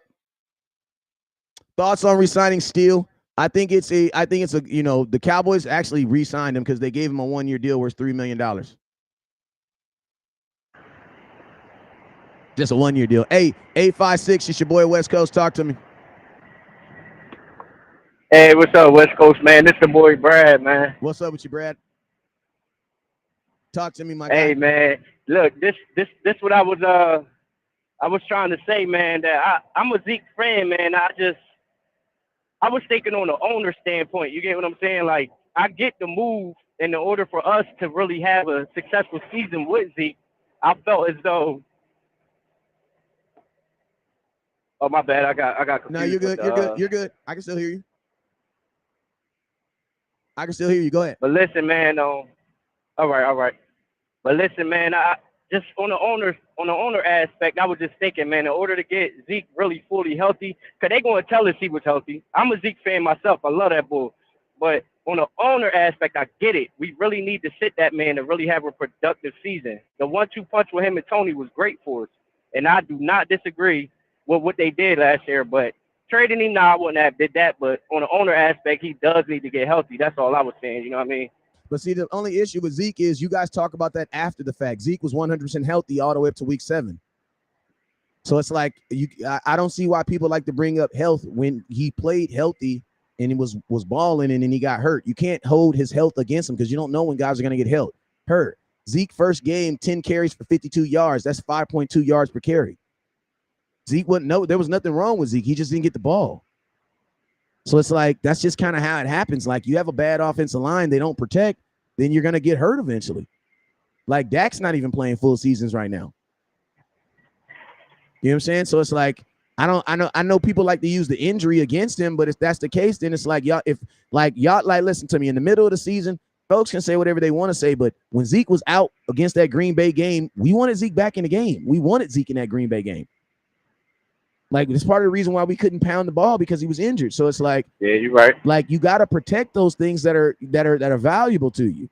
Thoughts on re-signing Steele? I think it's a, the Cowboys actually re-signed him because they gave him a 1-year deal worth $3 million. Just a 1-year deal. Hey, 856, it's your boy West Coast. Talk to me. Hey, what's up, West Coast, man? This the boy Brad, man. What's up with you, Brad? Talk to me, my guy. Hey, man. Look, this what I was trying to say, man. That I'm a Zeke fan, man. I was thinking on the owner standpoint. You get what I'm saying? Like, I get the move, in order for us to really have a successful season with Zeke, I felt as though. Oh, my bad. I got confused. No, you're good. You're good. I can still hear you. Go ahead. But listen, man. All right. But listen, man. I just on on the owner aspect, I was just thinking, man, in order to get Zeke really fully healthy, because they're going to tell us he was healthy. I'm a Zeke fan myself. I love that bull. But on the owner aspect, I get it. We really need to sit that man to really have a productive season. The 1-2 punch with him and Tony was great for us. And I do not disagree with what they did last year. But trading him now, I wouldn't have did that. But on the owner aspect, he does need to get healthy. That's all I was saying. You know what I mean? But see, the only issue with Zeke is you guys talk about that after the fact. Zeke was 100% healthy all the way up to week 7. So it's like I don't see why people like to bring up health when he played healthy and he was balling and then he got hurt. You can't hold his health against him because you don't know when guys are going to get hurt. Zeke first game, 10 carries for 52 yards. That's 5.2 yards per carry. Zeke there was nothing wrong with Zeke. He just didn't get the ball. So it's like that's just kind of how it happens. Like you have a bad offensive line, they don't protect, then you're going to get hurt eventually. Like Dak's not even playing full seasons right now. You know what I'm saying? So it's like I know people like to use the injury against him, but if that's the case, then it's like y'all listen to me, in the middle of the season, folks can say whatever they want to say, but when Zeke was out against that Green Bay game, we wanted Zeke back in the game. We wanted Zeke in that Green Bay game. Like it's part of the reason why we couldn't pound the ball because he was injured. So it's like, yeah, you're right. Like you got to protect those things that are valuable to you.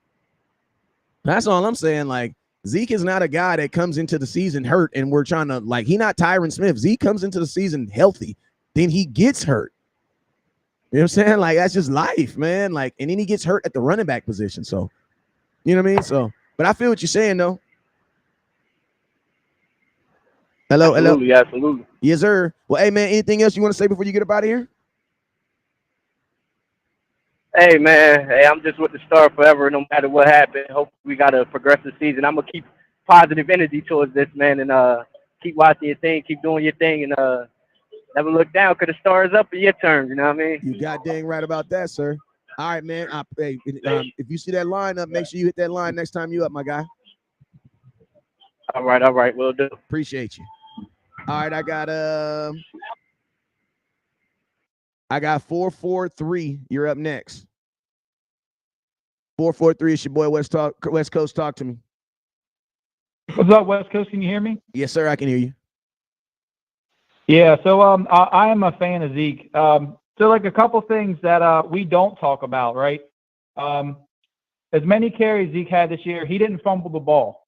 That's all I'm saying. Like Zeke is not a guy that comes into the season hurt and we're trying to he's not Tyron Smith. Zeke comes into the season healthy, then he gets hurt. You know what I'm saying? Like that's just life, man. Like, and then he gets hurt at the running back position. So, you know what I mean? So, but I feel what you're saying though. Absolutely. Yes, sir. Well, hey man, anything else you want to say before you get up out of here? Hey man, I'm just with the Star forever, no matter what happened. Hope we got a progressive season. I'm gonna keep positive energy towards this, man, and keep watching your thing, keep doing your thing, and never look down because the Star is up in your turn. You know what I mean? You got dang right about that, sir. All right, man. If you see that line up, make sure you hit that line next time you up, my guy. All right, will do. Appreciate you. All right, I got 443. You're up next. 443. It's your boy West Coast. Talk to me. What's up, West Coast? Can you hear me? Yes, sir. I can hear you. Yeah. So I am a fan of Zeke. So like a couple things that we don't talk about, right? As many carries Zeke had this year, he didn't fumble the ball.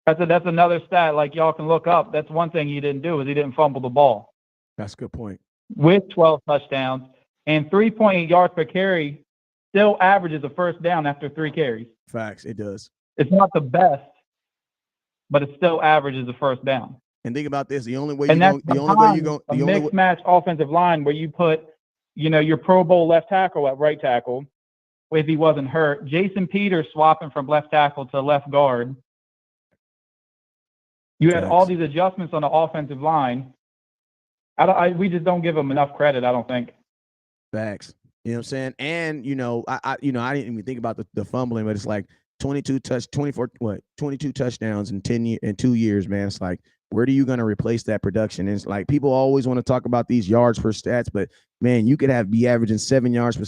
That's another stat like y'all can look up. That's one thing he didn't do is he didn't fumble the ball. That's a good point. With 12 touchdowns and 3.8 yards per carry, still averages a first down after 3 carries. Facts, it does. It's not the best, but it still averages a first down. And think about this: the only way mixed match offensive line where you put, your Pro Bowl left tackle at right tackle, if he wasn't hurt. Jason Peters swapping from left tackle to left guard. You had all these adjustments on the offensive line. We just don't give him enough credit, I don't think. Facts. You know what I'm saying? And I didn't even think about the fumbling, but it's like 22 touchdowns in 2 years, man. It's like, where are you going to replace that production? And it's like people always want to talk about these yards per stats, but man, you could be averaging 7 yards per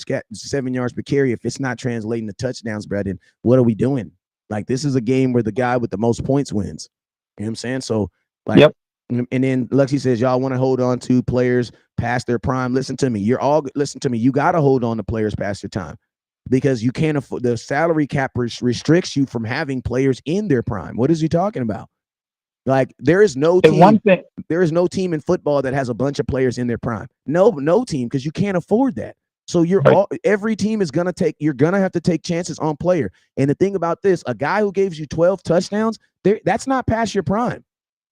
carry if it's not translating to touchdowns, Brad. And what are we doing? Like, this is a game where the guy with the most points wins. You know what I'm saying? So, like, yep. And then Luxie says, y'all want to hold on to players past their prime. Listen to me. You got to hold on to players past their time because you can't afford, the salary cap restricts you from having players in their prime. What is he talking about? Like, there is no team in football that has a bunch of players in their prime. No team, because you can't afford that. So every team is you're gonna have to take chances on player. And the thing about this, a guy who gives you 12 touchdowns, that's not past your prime.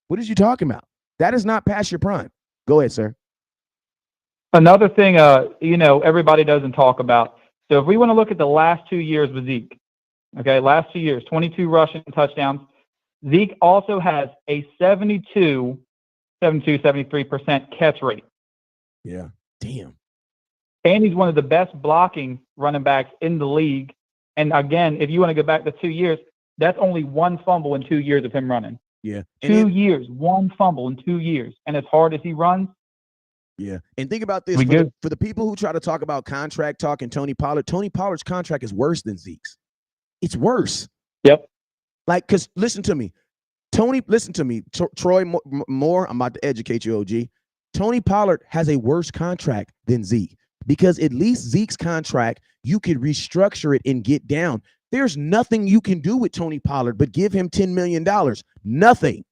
What is you talking about? That is not past your prime. Go ahead, sir. Another thing, everybody doesn't talk about. So if we want to look at the last 2 years with Zeke, okay, last 2 years, 22 rushing touchdowns. Zeke also has a 73% catch rate. Yeah, damn. And he's one of the best blocking running backs in the league. And again, if you want to go back to 2 years, that's only 1 fumble in 2 years of him running. Yeah. 2 years, 1 fumble in 2 years. And as hard as he runs. Yeah. And think about this. For the people who try to talk about contract talk and Tony Pollard's contract is worse than Zeke's. It's worse. Yep. Like, because listen to me. Tony, listen to me. Troy Moore, I'm about to educate you, OG. Tony Pollard has a worse contract than Zeke because at least Zeke's contract, you could restructure it and get down. There's nothing you can do with Tony Pollard but give him $10 million. Nothing.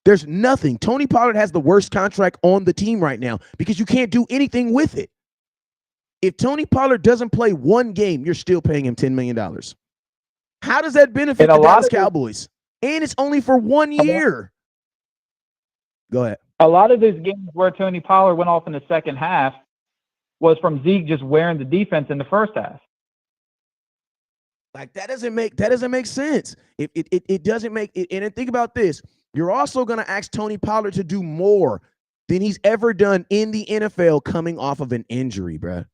There's nothing. Tony Pollard has the worst contract on the team right now because you can't do anything with it. If Tony Pollard doesn't play one game, you're still paying him $10 million. How does that benefit the Dallas Cowboys? And it's only for 1 year. Go ahead. A lot of those games where Tony Pollard went off in the second half was from Zeke just wearing the defense in the first half. Like that doesn't make sense. It doesn't make it. And think about this. You're also going to ask Tony Pollard to do more than he's ever done in the NFL coming off of an injury, bruh.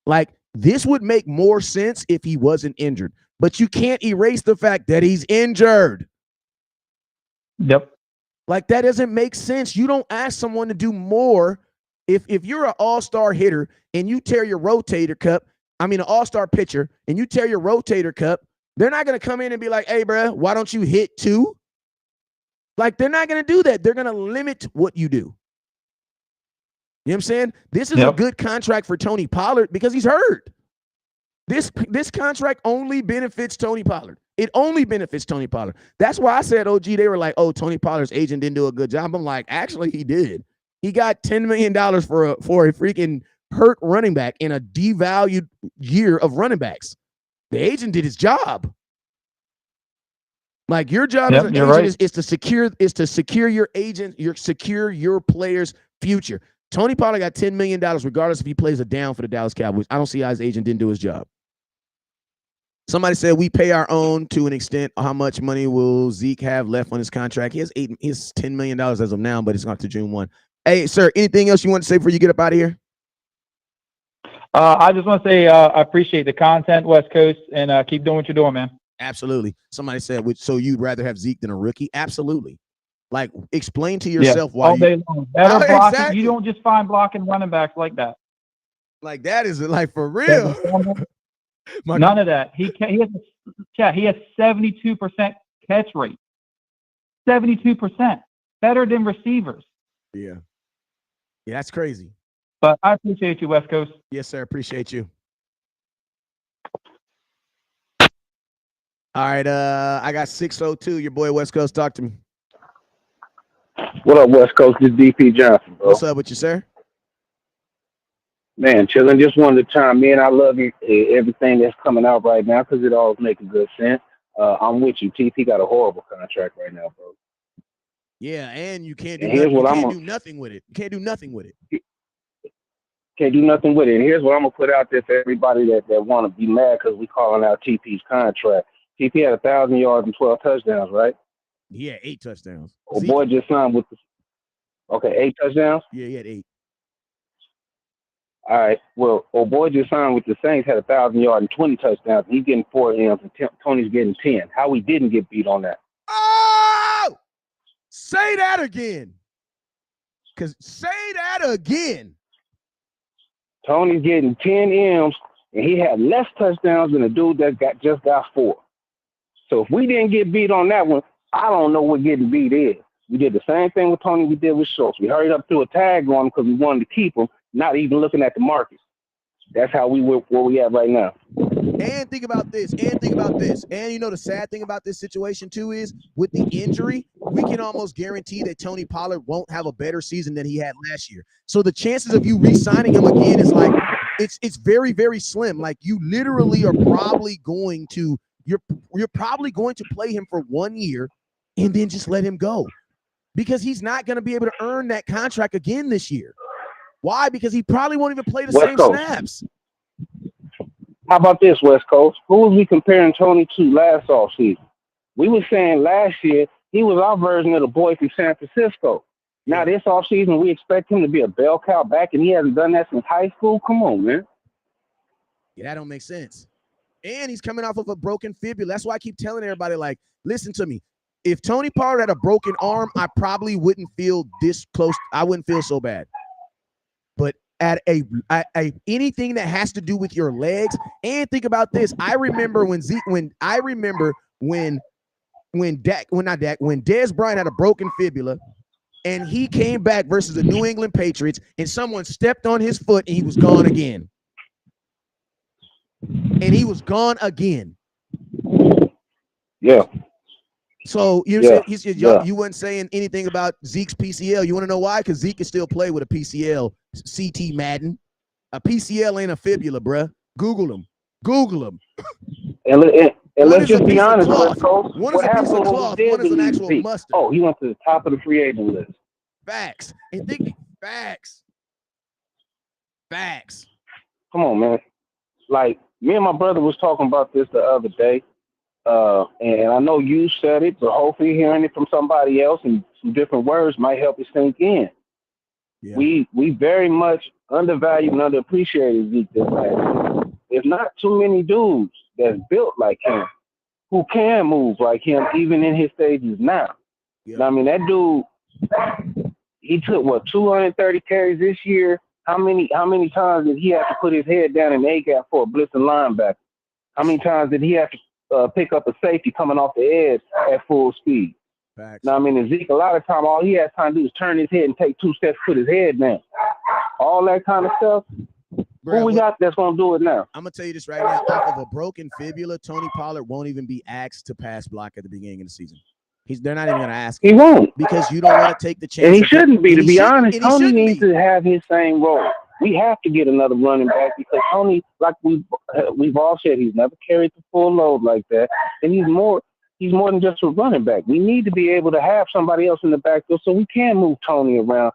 Like this would make more sense if he wasn't injured, but you can't erase the fact that he's injured. Yep. Like that doesn't make sense. You don't ask someone to do more. If you're an all-star hitter and you tear your rotator cuff, an all-star pitcher, and you tear your rotator cuff, they're not going to come in and be like, hey, bruh, why don't you hit 2? Like, they're not going to do that. They're going to limit what you do. You know what I'm saying? This is a good contract for Tony Pollard because he's hurt. This contract only benefits Tony Pollard. It only benefits Tony Pollard. That's why I said, OG, they were like, oh, Tony Pollard's agent didn't do a good job. I'm like, actually, he did. He got $10 million for a freaking hurt running back in a devalued year of running backs. The agent did his job. Like your job as an agent is to secure your agent, secure your player's future. Tony Pollard got $10 million regardless if he plays a down for the Dallas Cowboys. I don't see how his agent didn't do his job. Somebody said we pay our own to an extent. How much money will Zeke have left on his contract? He has $10 million as of now, but it's not to June 1. Hey, sir, anything else you want to say before you get up out of here? I just want to say I appreciate the content, West Coast, and keep doing what you're doing, man. Absolutely. Somebody said, so you'd rather have Zeke than a rookie? Absolutely. Like, explain to yourself why. All day long. Better blocking. Exactly. You don't just find blocking running backs like that. Like, that is like for real. None of that. He has 72% catch rate. 72%. Better than receivers. Yeah. Yeah, that's crazy. But I appreciate you, West Coast. Yes, sir. Appreciate you. All right, I got 602. Your boy West Coast, talk to me. What up, West Coast? This is DP Johnson, bro. What's up with you, sir? Man, chilling. Just wanted to chime in. I love everything that's coming out right now because it all making good sense. I'm with you. TP got a horrible contract right now, bro. Yeah, and you can't do nothing with it. You can't do nothing with it. Can't do nothing with it. And here's what I'm gonna put out there for everybody that want to be mad because we calling out TP's contract. TP had 1,000 yards and 12 touchdowns, right? He had 8 touchdowns. Oh, boy just signed with 8 touchdowns? Yeah, he had 8. All right. Well, old boy just signed with the Saints, had 1,000 yards and 20 touchdowns. He's getting 4 M's and Tony's getting 10. How we didn't get beat on that? Oh! Say that again. Say that again. Tony's getting 10 M's, and he had less touchdowns than a dude that just got 4. So if we didn't get beat on that one, I don't know what getting beat is. We did the same thing with Tony we did with Schultz. We hurried up to a tag on him because we wanted to keep him, not even looking at the market. That's how we were where we at right now. And think about this. And you know the sad thing about this situation too is with the injury, we can almost guarantee that Tony Pollard won't have a better season than he had last year. So the chances of you re-signing him again is like it's very, very slim. Like you literally are probably going to you're probably going to play him for 1 year and then just let him go. Because he's not going to be able to earn that contract again this year. Why? Because he probably won't even play the same snaps. How about this, West Coast? Who was we comparing Tony to last offseason? We were saying last year he was our version of the boy from San Francisco. Now this offseason we expect him to be a bell cow back, and he hasn't done that since high school? Come on, man. Yeah, that don't make sense. And he's coming off of a broken fibula. That's why I keep telling everybody, like, listen to me. If Tony Pollard had a broken arm, I probably wouldn't feel this close. I wouldn't feel so bad. But at anything that has to do with your legs, and think about this. I remember when when Dez Bryant had a broken fibula and he came back versus the New England Patriots and someone stepped on his foot and he was gone again. And he was gone again. Yeah. So you Yeah. said Yeah. you weren't saying anything about Zeke's PCL. You want to know why? Because Zeke can still play with a PCL. CT Madden. A PCL ain't a fibula, bruh. Google him. Google him. And One let's is a just be piece of honest, cloth. West Coast. One What is a piece happened of when cloth. we did One is an lose actual Zeke? mustard. Oh, he went to the top of the free agent list. Facts. And facts. Come on, man. Like, me and my brother was talking about this the other day. And I know you said it, but hopefully hearing it from somebody else and some different words might help it sink in. Yeah. We very much undervalued and underappreciated Zeke this last year. There's not too many dudes that's built like him who can move like him, even in his stages now. Yeah. Now, I mean, that dude, he took 230 carries this year. How many times did he have to put his head down in A gap for a blitzing linebacker? How many times did he have to pick up a safety coming off the edge at full speed? Facts. Now, I mean, Zeke, a lot of time, all he has time to do is turn his head and take 2 steps, put his head down. All that kind of stuff. Bruh, Who we got that's going to do it now? I'm going to tell you this right now. Off of a broken fibula, Tony Pollard won't even be asked to pass block at the beginning of the season. They're not even going to ask him. He won't. Because you don't want to take the chance. And he shouldn't be, to be honest. Tony needs to have his same role. We have to get another running back because Tony, like we've all said, he's never carried the full load like that. And he's more than just a running back. We need to be able to have somebody else in the backfield so we can move Tony around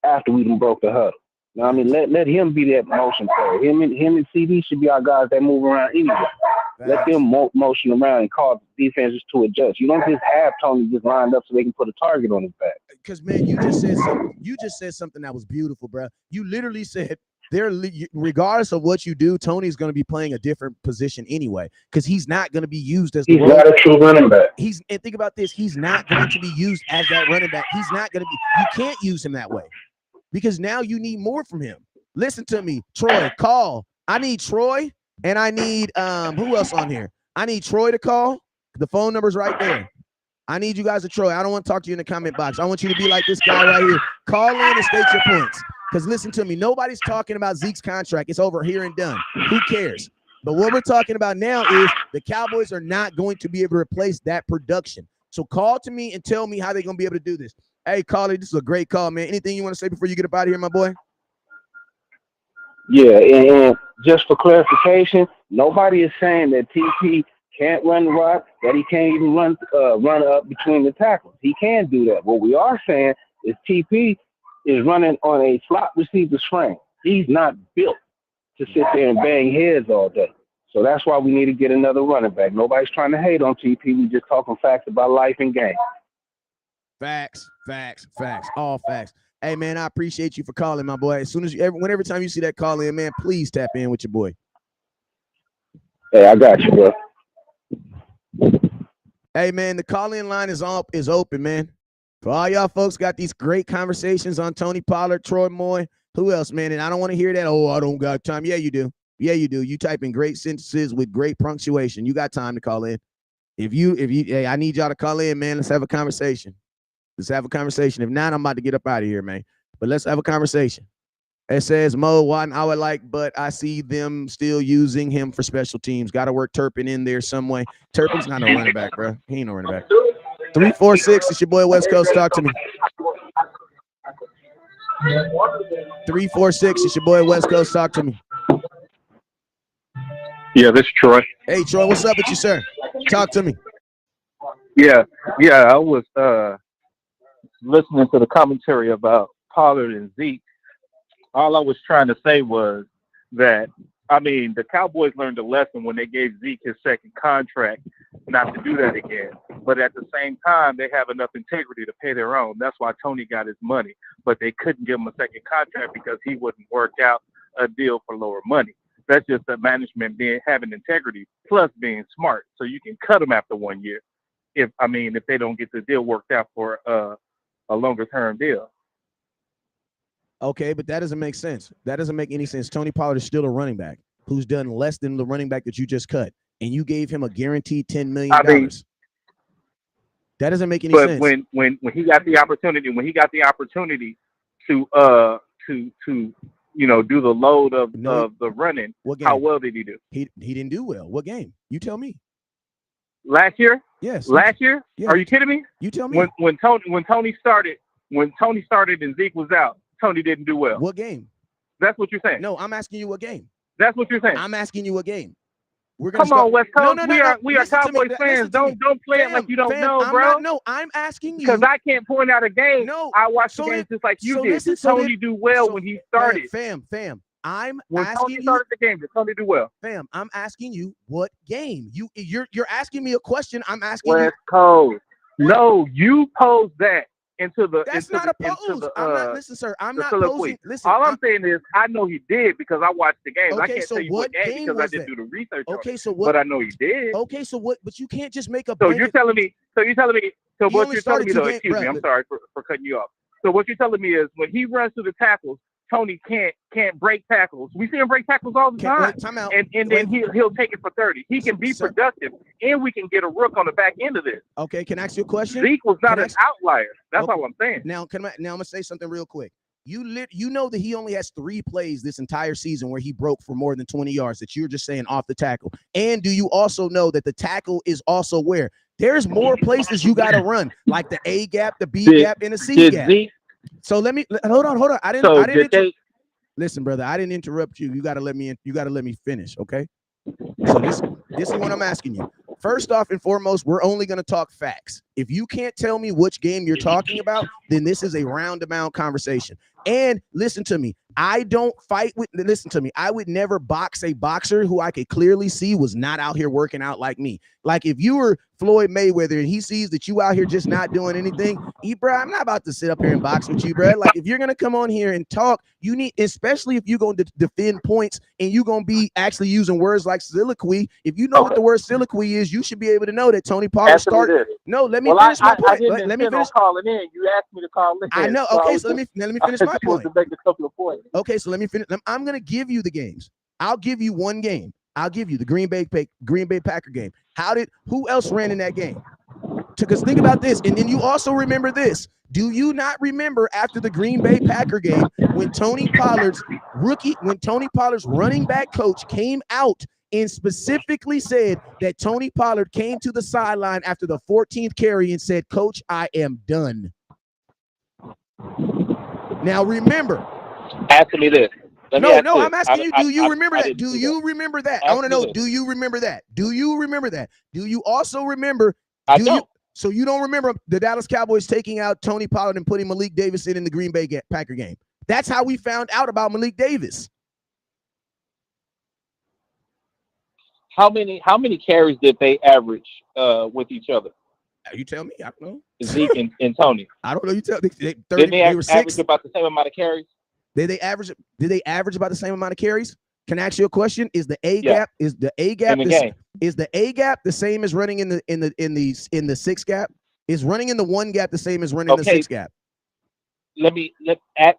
after we broke the huddle. You know what I mean? Let him be that motion player. Him and CD should be our guys that move around anyway. Let them motion around and cause defenses to adjust. You don't just have Tony just lined up so they can put a target on his back. Because, man, you just said something that was beautiful, bro. You literally said regardless of what you do, Tony's going to be playing a different position anyway because he's not going to be used as the He's not a true running back. And think about this. He's not going to be used as that running back. He's not going to be. You can't use him that way because now you need more from him. Listen to me, Troy, call. I need Troy and I need who else on here? I need Troy to call. The phone number's right there. I need you guys to Troy. I don't want to talk to you in the comment box. I want you to be like this guy right here. Call in and state your points. Because listen to me, nobody's talking about Zeke's contract. It's over here and done. Who cares? But what we're talking about now is the Cowboys are not going to be able to replace that production. So call to me and tell me how they're going to be able to do this. Hey, caller, this is a great call, man. Anything you want to say before you get up out of here, my boy? Yeah, and just for clarification, nobody is saying that TP can't run the rock, that he can't even run up between the tackles. He can do that. What we are saying is TP is running on a slot receiver frame. He's not built to sit there and bang heads all day. So that's why we need to get another running back. Nobody's trying to hate on TP. We just talking facts about life and game. Facts. All facts. Hey, man, I appreciate you for calling, my boy. As soon as whenever time you see that call in, man, please tap in with your boy. Hey, I got you, bro. Hey, man, the call-in line is open, man. For all y'all folks got these great conversations on Tony Pollard, Troy Moy, who else, man? And I don't want to hear that, I don't got time. Yeah, you do. You type in great sentences with great punctuation. You got time to call in. Hey, I need y'all to call in, man. Let's have a conversation. If not, I'm about to get up out of here, man. But let's have a conversation. It says, Mo, Watson, I would like, but I see them still using him for special teams. Got to work Turpin in there some way. Turpin's not no running back, bro. He ain't no running back. 346, it's your boy West Coast. Talk to me. 346, it's your boy West Coast. Talk to me. Yeah, this is Troy. Hey, Troy, what's up with you, sir? Talk to me. Yeah, I was listening to the commentary about Pollard and Zeke. All I was trying to say was that, I mean, the Cowboys learned a lesson when they gave Zeke his second contract not to do that again. But at the same time, they have enough integrity to pay their own. That's why Tony got his money. But they couldn't give him a second contract because he wouldn't work out a deal for lower money. That's just the management having integrity plus being smart. So you can cut them after 1 year if they don't get the deal worked out for a longer term deal. Okay, but that doesn't make sense. That doesn't make any sense. Tony Pollard is still a running back who's done less than the running back that you just cut, and you gave him a guaranteed $10 million. That doesn't make any But sense. when he got the opportunity, to do the load of the running, how well did he do? He didn't do well. What game? You tell me. Last year? Yes. Last year? Yeah, Are you kidding me? You tell me. When Tony started and Zeke was out, Tony didn't do well. What game? That's what you're saying. No, I'm asking you what game. That's what you're saying. I'm asking you what game. We're gonna Come on, West Coast. No. We are Cowboys fans. Don't play it like you don't know, bro. I'm asking you because I can't point out a game. No, I watched the games just like you did. Did Tony do well when he started? Fam. When Tony started the game, did Tony do well? Fam, I'm asking you what game. You're asking me a question. I'm asking West Coast. No, you posed that into the. That's not a pose. I'm not. Listen, sir. I'm not posing. Listen. All I'm saying is I know he did because I watched the game. Okay, I can't so tell you what game because I didn't do the research. Okay, so what? But I know he did. Okay, so what? But you can't just make a. So you're telling me. So what you're telling me though? Excuse me. I'm sorry for cutting you off. So what you're telling me is when he runs through the tackles, Tony can't break tackles. We see him break tackles all the time. Time out. And then he'll take it for 30. He can be productive, and we can get a rook on the back end of this. Okay, can I ask you a question? Zeke was not an outlier. That's all I'm saying. Now, I'm gonna say something real quick. You know that he only has 3 plays this entire season where he broke for more than 20 yards that you're just saying off the tackle. And do you also know that the tackle is also where there's more places you got to run, like the A gap, the B gap, and the C gap. So hold on. I didn't. Listen, brother, I didn't interrupt you. You got to let me finish, okay? So this is what I'm asking you. First off and foremost, we're only going to talk facts. If you can't tell me which game you're talking about, then this is a roundabout conversation. And listen to me. I don't fight with. Listen to me. I would never box a boxer who I could clearly see was not out here working out like me. Like if you were Floyd Mayweather and he sees that you out here just not doing anything, bro, I'm not about to sit up here and box with you, bro. Like if you're gonna come on here and talk, you need, especially if you're going to defend points and you're gonna be actually using words like soliloquy. If you know what the word soliloquy is, you should be able to know that Tony Pollard started. No, let me finish my point. Let me finish calling in. You asked me to call in. I know. Okay, so let me finish my point. To make a couple of points. Okay, so let me finish. I'm gonna give you the games. I'll give you one game. I'll give you the Green Bay Packer game. Who else ran in that game? Because think about this, and then you also remember this. Do you not remember after the Green Bay Packer game when Tony Pollard's running back coach came out and specifically said that Tony Pollard came to the sideline after the 14th carry and said, "Coach, I am done." Now remember. Answer me this. No, I'm asking you, do you remember that? Do you remember that? I want to know, do you remember that? Do you remember that? Do you also remember? So you don't remember the Dallas Cowboys taking out Tony Pollard and putting Malik Davis in the Green Bay Packer game? That's how we found out about Malik Davis. How many carries did they average with each other? You tell me. I don't know. Zeke and Tony. I don't know. You tell me. Did they average about the same amount of carries? Did they average about the same amount of carries? Can I ask you a question? Is the A gap the same as running in the 6 gap? Is running in the 1 gap the same as running in the 6 gap?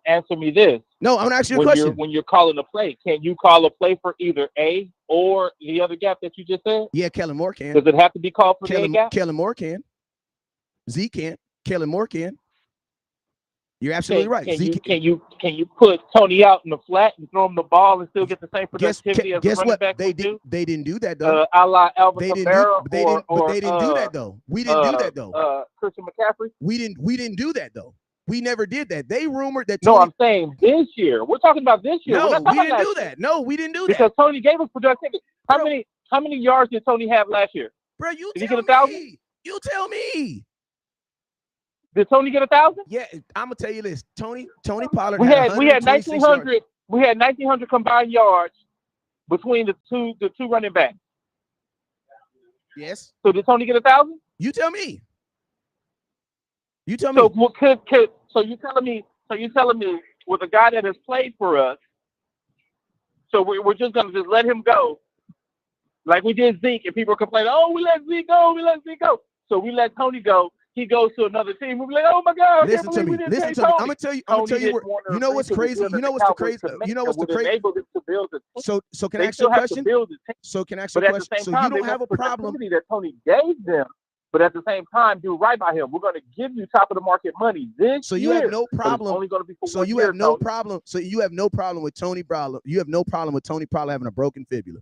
Answer me this. No, I'm gonna ask you a question. When you're calling a play, can you call a play for either A or the other gap that you just said? Yeah, Kellen Moore can. Does it have to be called for the A gap? Kellen Moore can. Zeke can't. Kellen Moore can. You're absolutely right. Can you put Tony out in the flat and throw him the ball and still get the same productivity as the running back they didn't do that though. A la Alvin Kamara they didn't do that though. We didn't do that though. Christian McCaffrey. We didn't do that though. We never did that. They rumored that. No, I'm saying this year. We're talking about this year. No, we didn't do that. No, we didn't do that. Because Tony gave us productivity. How many yards did Tony have last year? Bro, did he get 1,000? You tell me. Did Tony get 1,000? Yeah, I'm gonna tell you this. Tony Pollard. We had 1,900. We had 1,900 combined yards between the two running backs. Yes. So did Tony get 1,000? You tell me. So you telling me with a guy that has played for us, so we're just gonna just let him go, like we did Zeke, and people complain, "Oh, we let Zeke go." So we let Tony go. He goes to another team. We'll be like, "Oh my God!" Listen to me. I'm gonna tell you. You know what's crazy? You know what's the crazy? So can I ask you a question? So can I ask you a question? So you don't have a problem that Tony gave them but at the same time, do right by him. We're going to give you top of the market money this So you year. have no But it's problem. only going to be for So 1 you year, have no Tony. problem. So you have no problem with Tony Prowler. You have no problem with Tony Prowler having a broken fibula.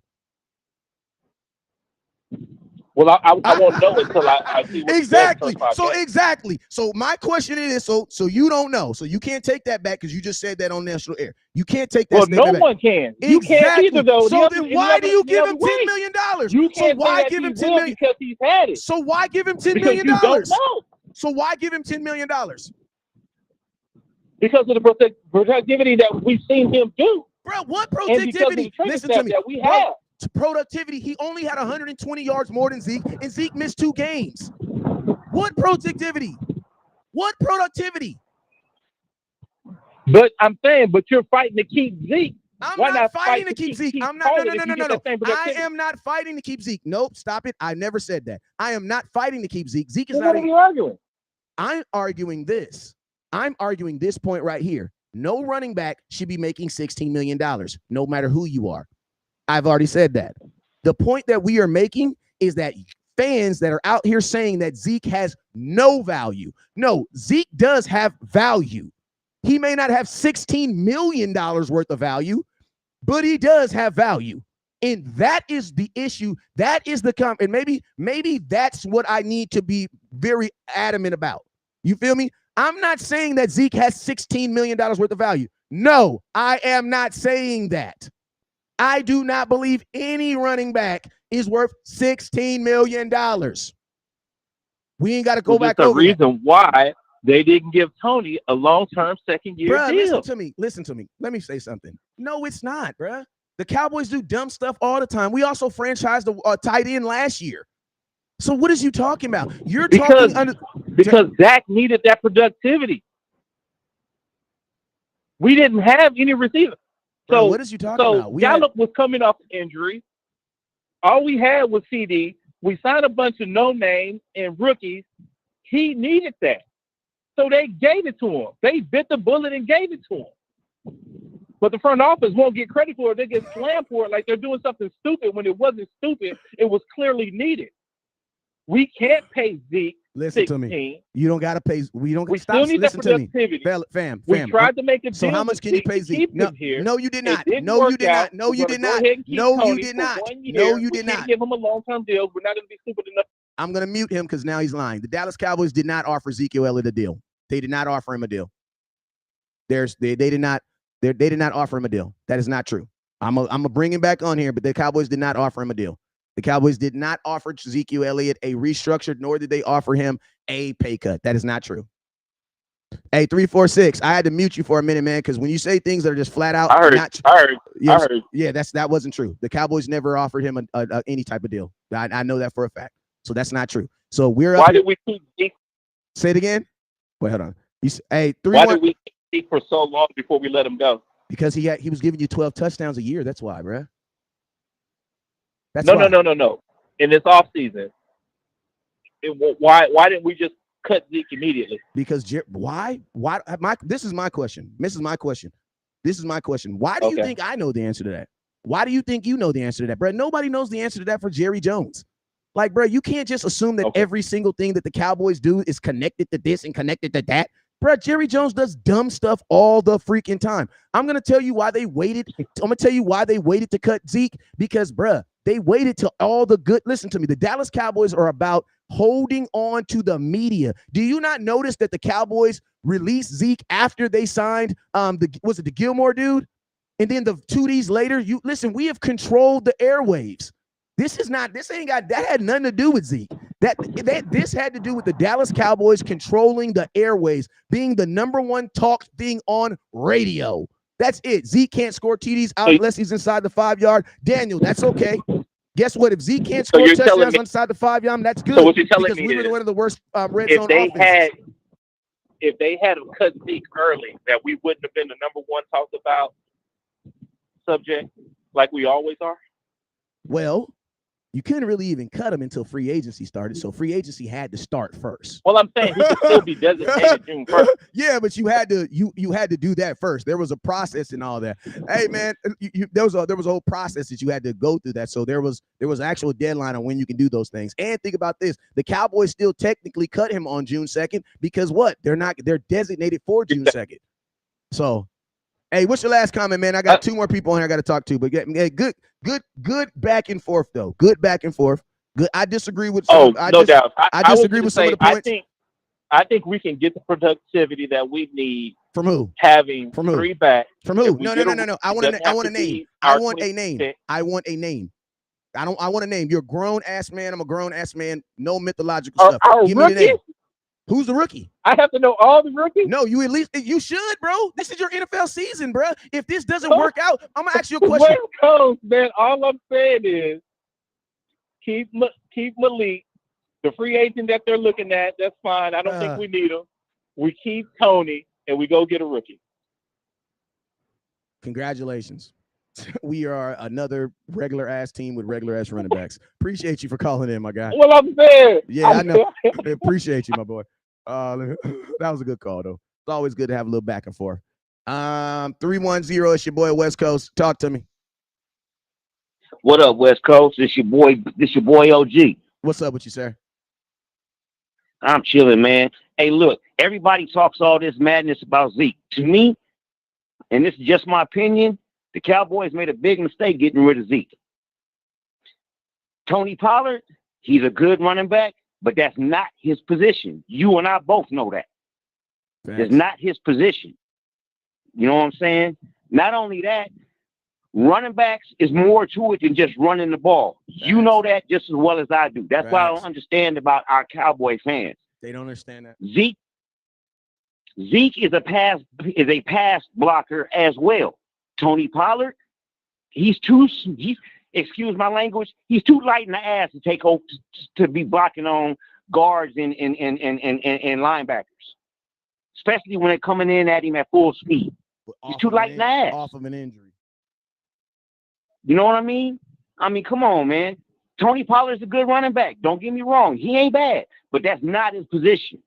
Well, I won't know until I see what Exactly. he does. So exactly. So my question is, so you don't know. So you can't take that back because you just said that on national air. You can't take that Well, statement no back. one can. You can't Exactly. either, though. So then why do you give him $10 million? You So can't say why that give he him 10 will million? because he's had it. So why give him $10 Because million? you don't know. So why give him $10 million? Because of the productivity that we've seen him do. Bro, what And because of the productivity? training Listen to staff me. that we Bro, have. productivity, he only had 120 yards more than Zeke, and Zeke missed 2 games. What productivity? What productivity? But I'm saying, but you're fighting to keep Zeke. I'm Why not not fighting fight to keep Zeke. keep I'm not. Pollard if you get that same I productivity? am not fighting to keep Zeke. Nope, stop it. I never said that. I am not fighting to keep Zeke. Zeke is Then not. what are you arguing? I'm arguing this. I'm arguing this point right here. No running back should be making $16 million, no matter who you are. I've already said that. The point that we are making is that fans that are out here saying that Zeke has no value. No, Zeke does have value. He may not have $16 million worth of value, but he does have value. And that is the issue. That is the and maybe that's what I need to be very adamant about. You feel me? I'm not saying that Zeke has $16 million worth of value. No, I am not saying that. I do not believe any running back is worth $16 million. We ain't got to go back over that. That's the reason why they didn't give Tony a long-term second-year deal. Listen to me. Let me say something. No, it's not, bruh. The Cowboys do dumb stuff all the time. We also franchised a tight end last year. So what is you talking about? You're talking because Zach needed that productivity. We didn't have any receiver. So what is you talking about? Gallup was coming off injury. All we had was CD. We signed a bunch of no-names and rookies. He needed that. So they gave it to him. They bit the bullet and gave it to him. But the front office won't get credit for it. They get slammed for it like they're doing something stupid when it wasn't stupid. It was clearly needed. We can't pay Zeke. Listen 16. To me. You don't got to pay. We stop. Still need listen that productivity. To me. Fam. We tried to make it. So how much can you pay Zeke? No, you did not. No, you did not. No, you did not. No, you did not. No, you did not. Give him a long-term deal. We're not going to be stupid enough. I'm going to mute him because now he's lying. The Dallas Cowboys did not offer Ezekiel Elliott a deal. They did not offer him a deal. They did not offer him a deal. That is not true. I'm gonna bring him back on here, but the Cowboys did not offer him a deal. The Cowboys did not offer Ezekiel Elliott a restructured, nor did they offer him a pay cut. That is not true. Hey, 346. I had to mute you for a minute, man, because when you say things that are just flat out, I heard. Yeah, that wasn't true. The Cowboys never offered him any type of deal. I know that for a fact. So that's not true. So we're up. Why did we keep Zeke? Say it again. Wait, hold on. Why did we keep Zeke for so long before we let him go? Because he was giving you 12 touchdowns a year. That's why, bro. No. In this offseason, why didn't we just cut Zeke immediately? Because why? This is my question. Why do you think I know the answer to that? Why do you think you know the answer to that, bro? Nobody knows the answer to that for Jerry Jones. Like, bro, you can't just assume that every single thing that the Cowboys do is connected to this and connected to that. Bro, Jerry Jones does dumb stuff all the freaking time. I'm going to tell you why they waited. To cut Zeke because, bro, they waited till all the good. Listen to me. The Dallas Cowboys are about holding on to the media. Do you not notice that the Cowboys released Zeke after they signed the Gilmore dude? And then the 2 days later, we have controlled the airwaves. That had nothing to do with Zeke. This had to do with the Dallas Cowboys controlling the airwaves, being the number one talk thing on radio. That's it. Zeke can't score TDs out unless he's inside the 5-yard. Daniel, that's okay. Guess what? If Zeke can't score touchdowns inside the 5-yard, that's good. So what you're telling because me we were is one of the worst red zone offenses. If they had cut Zeke early, that we wouldn't have been the number one talked about subject like we always are. Well, You couldn't really even cut him until free agency started. So free agency had to start first. Well, I'm saying he could still be designated June 1st. Yeah, but you had to do that first. There was a process and all that. Hey man, there was a whole process that you had to go through that. So there was an actual deadline on when you can do those things. And think about this: the Cowboys still technically cut him on June 2nd because what? They're designated for June 2nd. So, hey, what's your last comment, man? I got two more people on here I got to talk to, but good back and forth though. Good back and forth. Good. I disagree with. No doubt. I disagree with some of the points. I think we can get the productivity that we need from who? Having from who? three backs. From who? No. I want a name. I want a name. I want a name. I want a name. You're a grown ass man. I'm a grown ass man. No mythological stuff. Give me the name. Who's the rookie? I have to know all the rookies. No, you should, bro. This is your NFL season, bro. If this doesn't work out, I'm gonna ask you a question. West Coast, man. All I'm saying is keep Malik, the free agent that they're looking at. That's fine. I don't think we need him. We keep Tony and we go get a rookie. Congratulations. We are another regular ass team with regular ass running backs. Appreciate you for calling in, my guy. Well, I'm saying. Yeah, I know. Appreciate you, my boy. That was a good call, though. It's always good to have a little back and forth. 310, it's your boy West Coast. Talk to me. What up, West Coast? This your boy OG. What's up with you, sir? I'm chilling, man. Hey, look, everybody talks all this madness about Zeke. To me, and this is just my opinion, the Cowboys made a big mistake getting rid of Zeke. Tony Pollard, he's a good running back, but that's not his position. You and I both know that. Thanks. It's not his position. You know what I'm saying? Not only that, running backs is more to it than just running the ball. Thanks. You know that just as well as I do. That's Thanks. why I don't understand about our Cowboy fans. They don't understand that. Zeke is a pass blocker as well. Tony Pollard, excuse my language, he's too light in the ass to take over to be blocking on guards and linebackers, especially when they're coming in at him at full speed. He's too light in the ass. Off of an injury. You know what I mean? I mean, come on, man. Tony Pollard's a good running back. Don't get me wrong. He ain't bad, but that's not his position.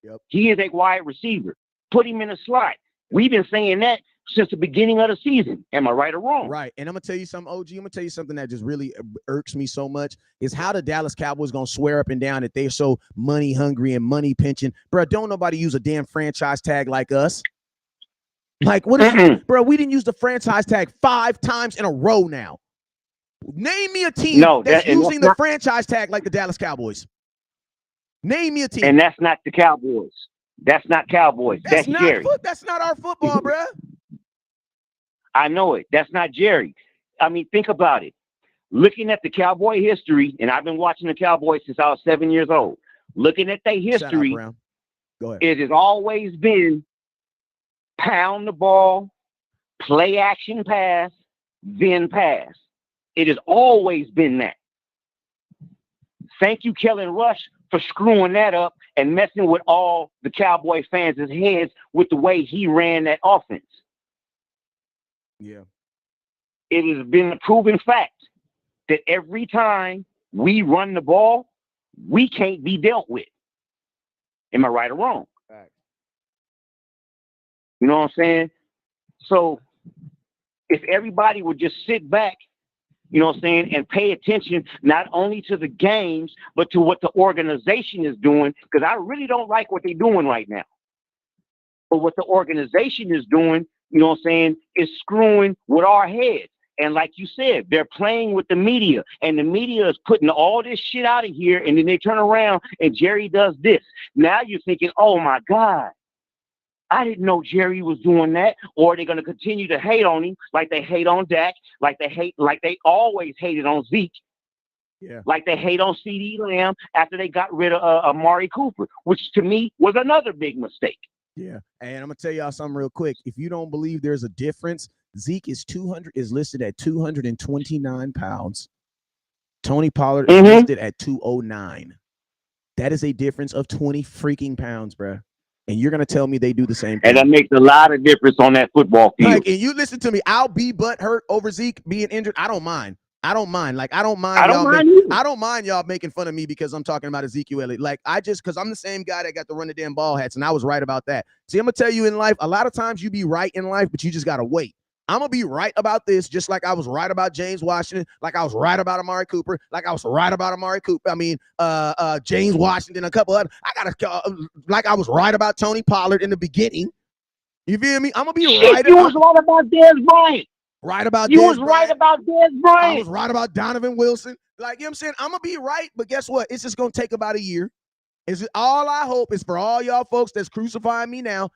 Yep. He is a wide receiver. Put him in a slot. We've been saying that since the beginning of the season. Am I right or wrong? Right. And I'm going to tell you something, OG. I'm going to tell you something that just really irks me so much is how the Dallas Cowboys going to swear up and down that they're so money hungry and money pinching. Bro, don't nobody use a damn franchise tag like us. Like, what is bro, we didn't use the franchise tag 5 times in a row now. Name me a team that's using the franchise tag like the Dallas Cowboys. Name me a team. And that's not the Cowboys. That's not Cowboys. That's Jerry. That's not our football, bro. I know it. That's not Jerry. I mean, think about it. Looking at the Cowboy history, and I've been watching the Cowboys since I was 7 years old. Looking at their history, Go ahead. it has always been pound the ball, play action pass, then pass. It has always been that. Thank you, Kellen Rush, for screwing that up and messing with all the Cowboy fans' heads with the way he ran that offense. Yeah. It has been a proven fact that every time we run the ball, we can't be dealt with. Am I right or wrong? Right. You know what I'm saying? So if everybody would just sit back, you know what I'm saying, and pay attention not only to the games, but to what the organization is doing, because I really don't like what they're doing right now. But what the organization is doing, you know what I'm saying, is screwing with our heads. And like you said, they're playing with the media, and the media is putting all this shit out of here, and then they turn around and Jerry does this. Now you're thinking, oh my God, I didn't know Jerry was doing that. Or they're going to continue to hate on him like they hate on Dak, like they always hated on Zeke. Yeah. Like they hate on CeeDee Lamb after they got rid of Amari Cooper, which to me was another big mistake. Yeah. And I'm going to tell y'all something real quick. If you don't believe there's a difference, Zeke is listed at 229 pounds. Tony Pollard is listed at 209. That is a difference of 20 freaking pounds, bro. And you're going to tell me they do the same thing. And that makes a lot of difference on that football field. Like, and you listen to me, I'll be butthurt over Zeke being injured. I don't mind. I don't mind. Like, I don't mind I don't y'all. mind either. I don't mind y'all making fun of me because I'm talking about Ezekiel Elliott. Like, because I'm the same guy that got to run the damn ball hats, and I was right about that. See, I'm gonna tell you in life, a lot of times you be right in life, but you just gotta wait. I'm gonna be right about this, just like I was right about James Washington, like I was right about Amari Cooper, like I was right about Amari Cooper. I mean, James Washington, a couple other. Like I was right about Tony Pollard in the beginning. You feel me? I'm gonna be right. You was right about Dez Bryant. Right about You Dez was right Bryant. about Dez I Bryant. was right about Donovan Wilson. Like, you know what I'm saying? I'm gonna be right, but guess what? It's just gonna take about a year. All I hope is for all y'all folks that's crucifying me now.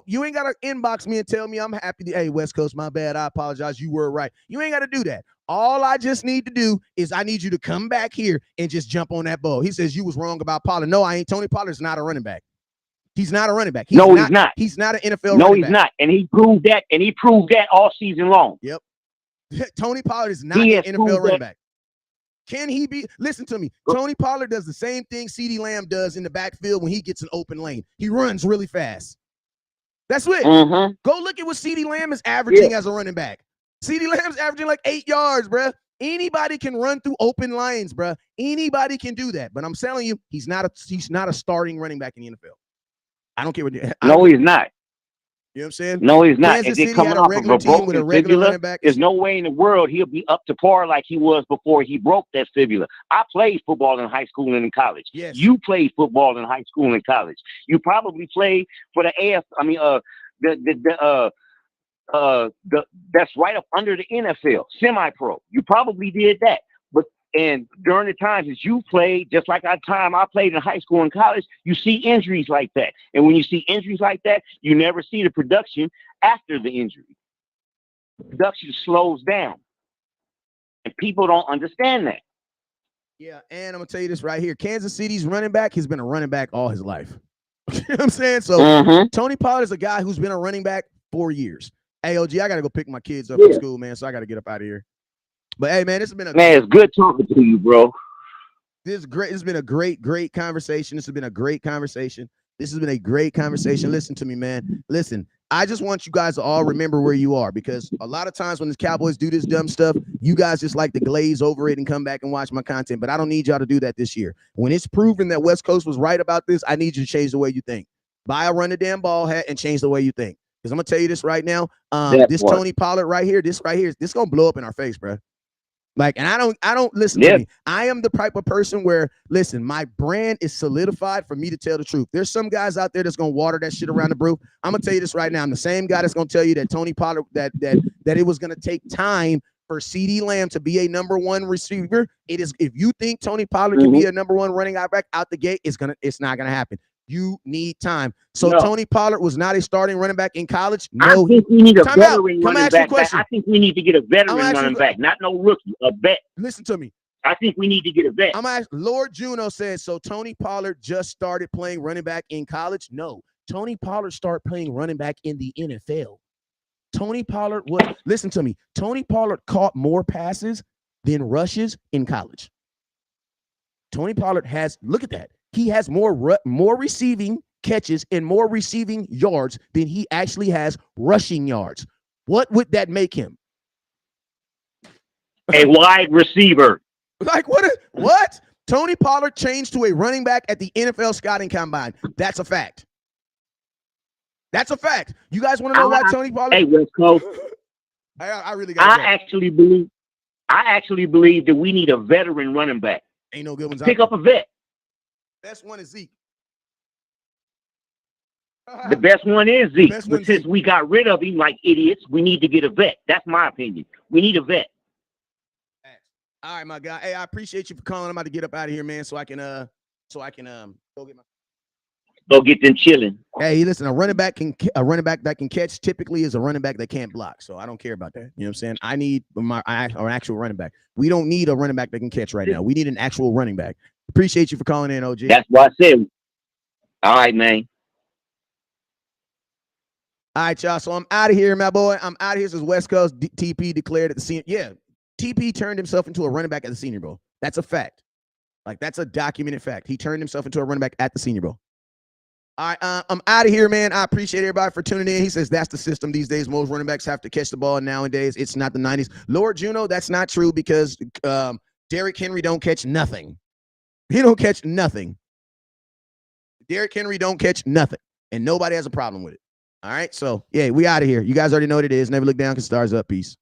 You ain't gotta inbox me and tell me I'm happy. Hey, West Coast, my bad. I apologize. You were right. You ain't gotta do that. All I just need to do is I need you to come back here and just jump on that ball. He says you was wrong about Pollard. No, I ain't. Tony Pollard's not a running back. He's not a running back. He's not. He's not an NFL no, running back. He's not. And he proved that. And he proved that all season long. Yep. Tony Pollard is not an NFL running back. Can he be? Listen to me. Tony Pollard does the same thing CeeDee Lamb does in the backfield when he gets an open lane. He runs really fast. That's it. Mm-hmm. Go look at what CeeDee Lamb is averaging as a running back. CeeDee Lamb's averaging like 8 yards, bruh. Anybody can run through open lanes, bruh. Anybody can do that. But I'm telling you, he's not a starting running back in the NFL. I don't care what. No, he's not. You know what I'm saying? No, he's not. Kansas City City coming had a off regular of a team with a broken regular fibula. running back. There's no way in the world he'll be up to par like he was before he broke that fibula. I played football in high school and in college. Yes. You played football in high school and college. You probably played for the that's right up under the NFL, semi-pro. You probably did that. And during the times that you played, just like I played in high school and college, you see injuries like that. And when you see injuries like that, you never see the production after the injury. Production slows down. And people don't understand that. Yeah, and I'm going to tell you this right here. Kansas City's running back has been a running back all his life. You know what I'm saying? So Tony Pollard is a guy who's been a running back 4 years. Hey, OG, I got to go pick my kids up from school, man, so I got to get up out of here. But hey, man, this has been it's good talking to you, bro. This is great. This has been a great conversation. This has been a great conversation. Listen to me, man. Listen, I just want you guys to all remember where you are, because a lot of times when the Cowboys do this dumb stuff, you guys just like to glaze over it and come back and watch my content. But I don't need y'all to do that this year. When it's proven that West Coast was right about this, I need you to change the way you think. Buy a run the damn ball hat and change the way you think. Because I'm gonna tell you this right now. Tony Pollard right here, this gonna blow up in our face, bro. Like, and I don't listen to me. I am the type of person where, listen, my brand is solidified for me to tell the truth. There's some guys out there that's gonna water that shit around the brew. I'm gonna tell you this right now. I'm the same guy that's gonna tell you that Tony Pollard, that it was gonna take time for CeeDee Lamb to be a number one receiver. It is, if you think Tony Pollard can be a number one running back out the gate, it's not gonna happen. You need time. So Tony Pollard was not a starting running back in college. No, I think we need a veteran running back. I think we need to get a veteran running back, not no rookie, a vet. Listen to me. I think we need to get a vet. Lord Juno said, so Tony Pollard just started playing running back in college? No. Tony Pollard started playing running back in the NFL. Tony Pollard listen to me. Tony Pollard caught more passes than rushes in college. Tony Pollard look at that. He has more receiving catches and more receiving yards than he actually has rushing yards. What would that make him? A wide receiver. Like what? Tony Pollard changed to a running back at the NFL scouting combine. That's a fact. That's a fact. You guys want to know why Tony Pollard? Hey, West Coast. I really got. I actually believe that we need a veteran running back. Ain't no good ones. Pick up a vet. Best one is Zeke. The best one is Zeke. But since we got rid of him like idiots, we need to get a vet. That's my opinion. We need a vet. All right, my guy. Hey, I appreciate you for calling. I'm about to get up out of here, man, so I can go get my. Go get them chilling. Hey, listen, a running back that can catch typically is a running back that can't block. So I don't care about that. You know what I'm saying? I need an actual running back. We don't need a running back that can catch right now. We need an actual running back. Appreciate you for calling in, OG. That's what I said. All right, man. All right, y'all. So I'm out of here, my boy. I'm out of here since West Coast TP declared at the senior. Yeah, TP turned himself into a running back at the Senior Bowl. That's a fact. Like, that's a documented fact. He turned himself into a running back at the Senior Bowl. All right, I'm out of here, man. I appreciate everybody for tuning in. He says that's the system these days. Most running backs have to catch the ball nowadays. It's not the 90s. Lord Juno, that's not true because Derrick Henry don't catch nothing. He don't catch nothing. Derrick Henry don't catch nothing, and nobody has a problem with it. All right, so yeah, we out of here. You guys already know what it is. Never look down because stars up. Peace.